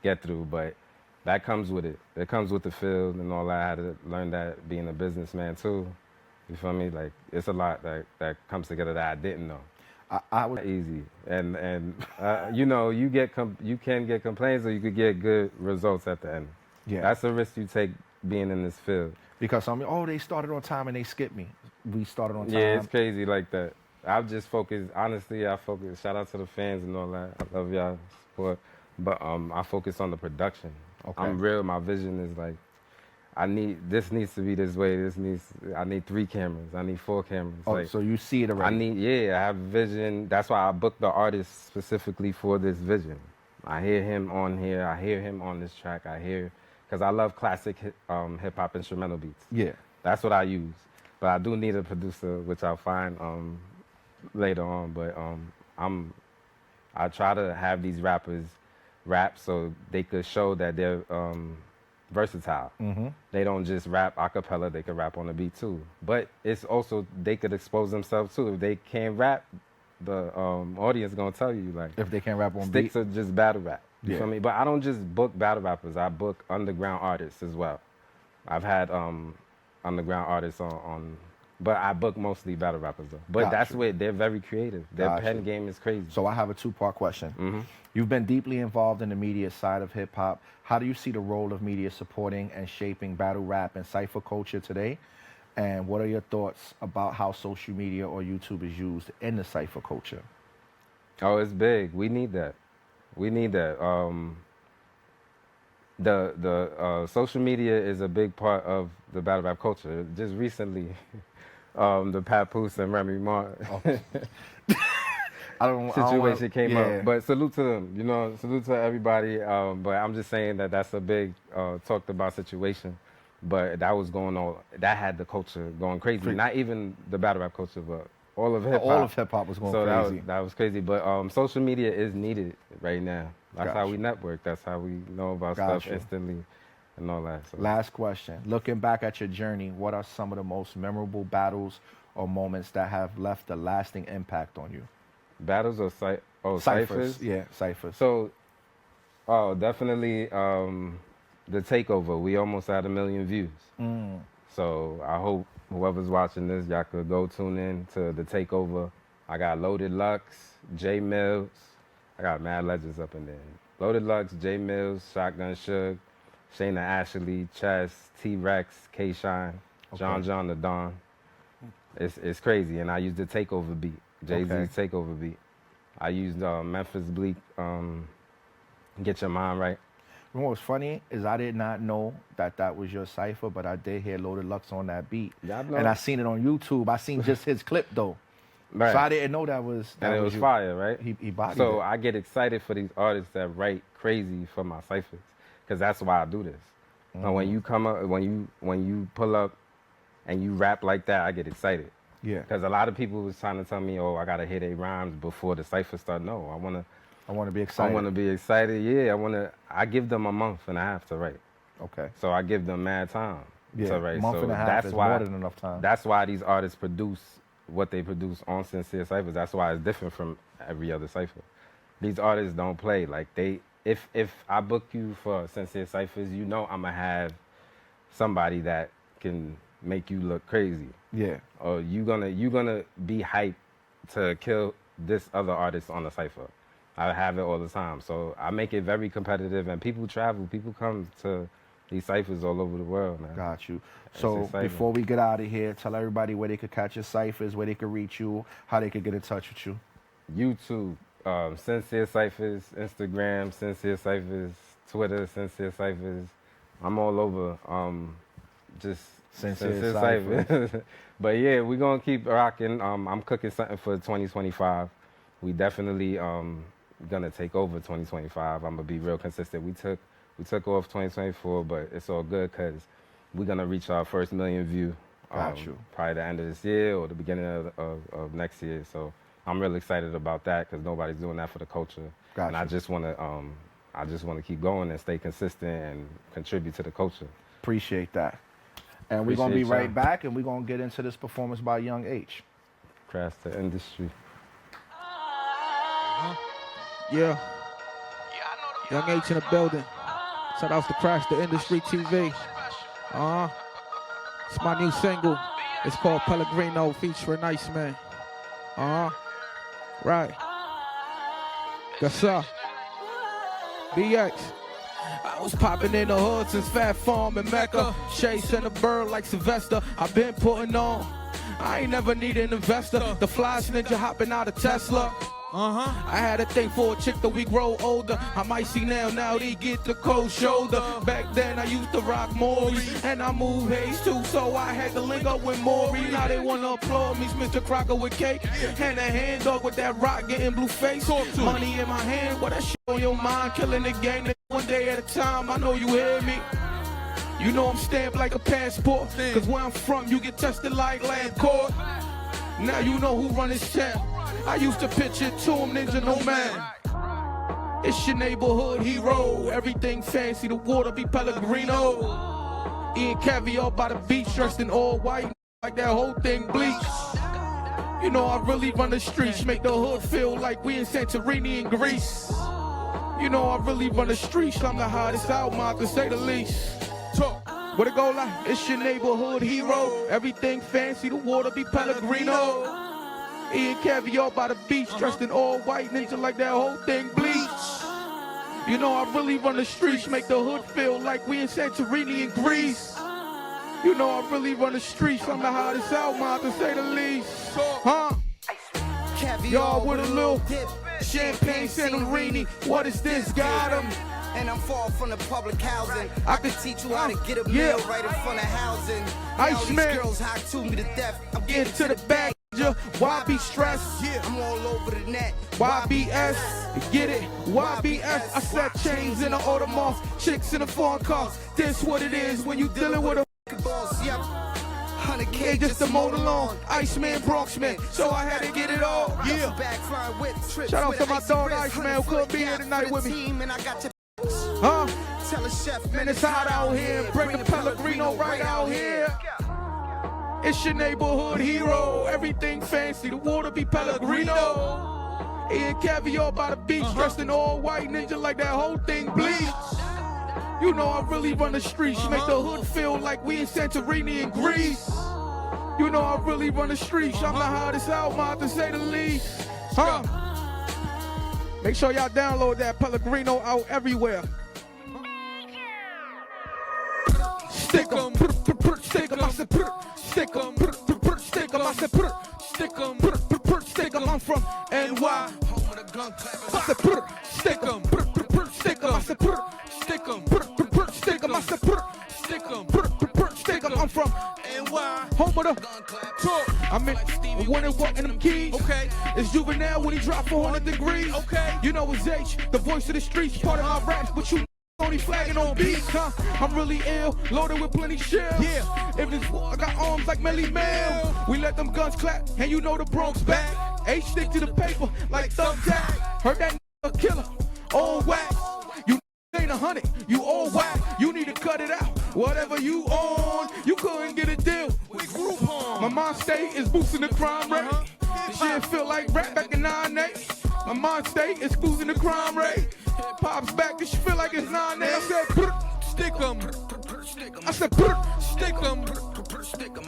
get through, but that comes with it. It comes with the field and all that. I had to learn that being a businessman too. You feel me? Like, it's a lot that comes together that I didn't know. I was easy, and you can get complaints, or you could get good results at the end. Yeah, that's a risk you take being in this field. Because they started on time and they skipped me. We started on time. Yeah, it's crazy like that. I've just focused. Honestly, I focus. Shout out to the fans and all that. I love y'all support, but I focus on the production. Okay. I'm real. My vision is like, this needs to be this way. I need 3 cameras. I need 4 cameras. Oh, so you see it already. I have vision. That's why I booked the artist specifically for this vision. I hear him on here. I hear him on this track. Because I love classic hip hop instrumental beats. Yeah. That's what I use. But I do need a producer, which I'll find later on. But I try to have these rappers rap so they could show that they're versatile. Mm-hmm. They don't just rap a cappella, they could rap on the beat too. But it's also, they could expose themselves too. If they can't rap, the audience gonna tell you, like, If they can't rap on stick beat. to just battle rap. You Yeah. feel me? But I don't just book battle rappers. I book underground artists as well. I've had underground artists on, but I book mostly battle rappers though. But Got that's you. where they're very creative. Their Got pen you. game is crazy. So I have a two-part question. You've been deeply involved in the media side of hip hop. How do you see the role of media supporting and shaping battle rap and cypher culture today? And what are your thoughts about how social media or YouTube is used in the cypher culture? Oh, it's big. We need that. We need that. The social media is a big part of the battle rap culture. Just recently, the Papoose and Remy Martin situation came up. But salute to them. You know, salute to everybody. But I'm just saying that that's a big talked about situation. But that was going on. That had the culture going crazy. Not even the battle rap culture, but all of hip hop. All of hip hop was going crazy. That was crazy. But social media is needed right now. That's Got how you. we network. That's how we know about Got stuff you. instantly and all that. So. Last question. Looking back at your journey, what are some of the most memorable battles or moments that have left a lasting impact on you? Battles or ciphers? Yeah, ciphers. So, definitely the takeover. We almost had 1 million views. So I hope whoever's watching this, y'all could go tune in to the takeover. I got Loaded Lux, J Mills. I got mad legends up in there. Loaded Lux, J Mills, Shotgun Suge, Shayna Ashley, Chess, T-Rex, K-Shine, John the Don. It's crazy. And I used the takeover beat, Jay-Z's takeover beat. I used Memphis Bleak, Get Your Mind Right. You know what's funny is I did not know that was your cipher, but I did hear Loaded Lux on that beat. Y'all know. And I seen it on YouTube. I seen just his clip though. Right. So I didn't know that was And it was you. fire, right? He bodied So it. I get excited for these artists that write crazy for my ciphers, because that's why I do this. Now, when you come up, when you pull up, and you rap like that, I get excited. Yeah. Because a lot of people was trying to tell me, oh, I gotta hear their rhymes before the cipher start. No, I want to be excited. I want to be excited. Yeah, I give them a month and a half to write. Okay. So I give them mad time to write. A month so and a half that's is why, more than enough time. That's why these artists produce what they produce on Sincere Cypherz. That's why it's different from every other cipher. These artists don't play like they. If I book you for Sincere Cypherz, you know I'm gonna have somebody that can make you look crazy. Yeah. Or you gonna be hyped to kill this other artist on the cipher. I have it all the time. So I make it very competitive, and people travel. People come to these ciphers all over the world, man. Got you. It's So exciting. before we get out of here, tell everybody where they could catch your ciphers, where they could reach you, how they could get in touch with you. YouTube, Sincere Cypherz, Instagram, Sincere Cypherz, Twitter, Sincere Cypherz. I'm all over. Just Sincere Cypherz. But yeah, we're gonna keep rocking. I'm cooking something for 2025. We definitely gonna take over 2025. I'm gonna be real consistent. We took off 2024, but it's all good because we're gonna reach our first 1 million view. Got you. Probably the end of this year or the beginning of next year. So I'm really excited about that because nobody's doing that for the culture. Got And you. I just wanna keep going and stay consistent and contribute to the culture. Appreciate that. And we're going to be Appreciate right y'all. back, and we're going to get into this performance by Young H. Crash the industry. Yeah. Young H in the building. Shout out to Crash the Industry TV. It's my new single. It's called Pellegrino featuring Iceman. Right. Yes, sir. BX. I was popping in the hood since Fat Farm and Mecca. Chasing a bird like Sylvester. I've been putting on. I ain't never need an investor. The flyest ninja hopping out of Tesla. I had a thing for a chick that we grow older. I might see now they get the cold shoulder. Back then I used to rock Maury, and I move haze too, so I had to link up with Maury. Now they wanna applaud me, Mr. Crocker with cake. Hand a hand dog with that rock, getting blue face. Money in my hand, what that shit on your mind? Killing the game one day at a time, I know you hear me. You know I'm stamped like a passport, cause where I'm from you get tested like land court. Now you know who run this town. I used to pitch it to him, Ninja No Man. It's your neighborhood hero. Everything fancy, the water be Pellegrino. Eating caviar by the beach, dressed in all white, like that whole thing bleach. You know I really run the streets, make the hood feel like we in Santorini in Greece. You know I really run the streets, I'm the hottest out, man, to say the least. Talk. What it go like? It's your neighborhood hero. Everything fancy, the water be Pellegrino. Eating caviar by the beach, dressed in all white, ninja like that whole thing bleach. You know I really run the streets, make the hood feel like we in Santorini in Greece. You know I really run the streets, I'm the hottest out, man, to say the least. Huh? Y'all with a little dip, champagne Santorini. What is this? Got 'em. And I'm far from the public housing. I can teach you how to get a meal right in front of housing. Now these girls hot to me to death. I'm getting to the bag. Why be stressed? I'm all over the net. YBS, get it? YBS. I set chains in the Audemars, chicks in the foreign cars. This what it is when you dealing with a boss. Yep. 100K just to mow the lawn. Iceman, Bronx-man, so I had to get it all. Yeah. Shout out to my dog Iceman who couldn't be here tonight with me. Huh? Tell a chef, Man, it's hot out here. Bring the Pellegrino right out here. It's your neighborhood hero. Everything fancy, the water be Pellegrino. Eating caviar by the beach, dressed in all white, ninja like that whole thing bleach. You know I really run the streets, make the hood feel like we in Santorini in Greece. You know I really run the streets, I'm the hottest out, man, to say the least. Huh? Make sure y'all download that Pellegrino out everywhere. Stick 'em, stick 'em, I said stick 'em, stick 'em, I said stick 'em, stick 'em, I'm from NY. I said stick 'em, stick 'em, I said stick 'em, stick 'em, I said stick 'em, stick 'em, I'm from NY. Home of the talk. I'm in when it walk in them keys. Okay. It's Juvenile when he drop 400 degrees. Okay. You know it's H, the voice of the streets, part of my raps, but you only flagging on beats, huh? I'm really ill, loaded with plenty shells. Yeah. If it's war, I got arms like Melly Mel. We let them guns clap, and you know the Bronx back. H stick to the paper like thumbtack. Heard that a killer, all whack. You ain't 100, you all whack. You need to cut it out. Whatever you on, you couldn't get a deal. We group on. My mind state is boosting the crime rate. This shit feel like rap back in 9-8. My mind state is boosting the crime rate. Pops back, this shit feel like it's 9-8. I said, stick 'em. I said, stick 'em.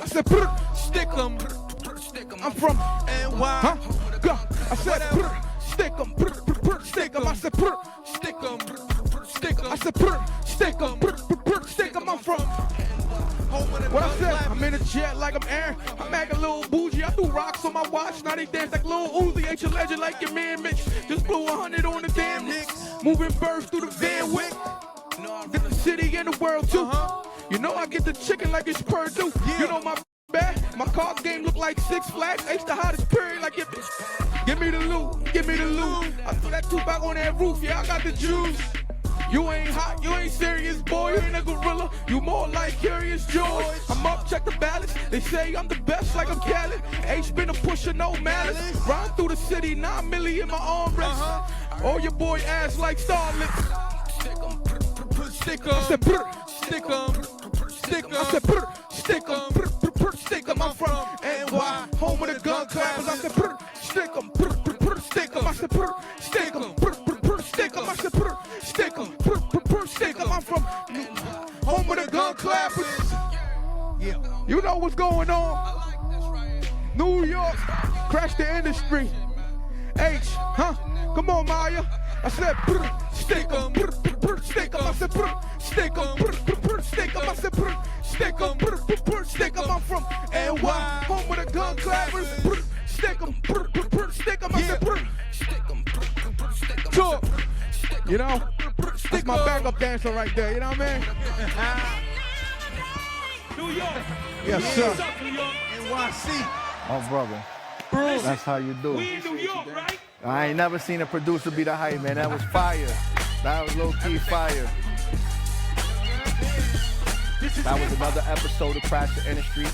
I said, stick 'em. I'm from NY. Huh? Go. I said, stick 'em. Stick 'em. I said, stick 'em. Stick 'em. I said, stick 'em. Stick 'em. I'm from. What I said? I'm in a jet like I'm Aaron. I'm acting a little bougie. I do rocks on my watch. Now they dance like Lil Uzi. Ain't your legend like your man Mitch. Just blew 100 on the damn Knicks. Moving birds through the Van Wick. Get the city and the world too. You know I get the chicken like it's Purdue. You know my bad. My car game look like Six Flags. H the hottest period. Like give me the loot. Give me the loot. I threw that Tupac on that roof. Yeah, I got the juice. You ain't hot, you ain't serious, boy, you ain't a gorilla, you more like Curious George. I'm up, check the balance, they say I'm the best like I'm Khaled. H been a pusher, no malice, ride through the city, 9 million in my arm wrist. All your boy ass like Starlets. Stick 'em, stick 'em, I said stick 'em, stick 'em, I said stick 'em, stick 'em, I'm from NY, home of the gun clappers. I said stick 'em, stick 'em, I said stick 'em, stick 'em, I said stick 'em, stick 'em, I'm from home of the gun clappers. You know what's going on. New York, crash the industry. H, huh? Come on, Maya. I said stick 'em, stick 'em, I said stick 'em, stick 'em, I said stick 'em, stick 'em, I'm from NY, home of the gun clappers. Stick 'em, stick 'em, I said stick 'em, talk. You know, that's my backup dancer right there, you know what I mean? New York. Yes, sir. What's up, New York? NYC. Oh, brother. That's how you do We it. in New York, right? I ain't never seen a producer be the hype, man. That was fire. That was low-key fire. That was another episode of Crash the Industry.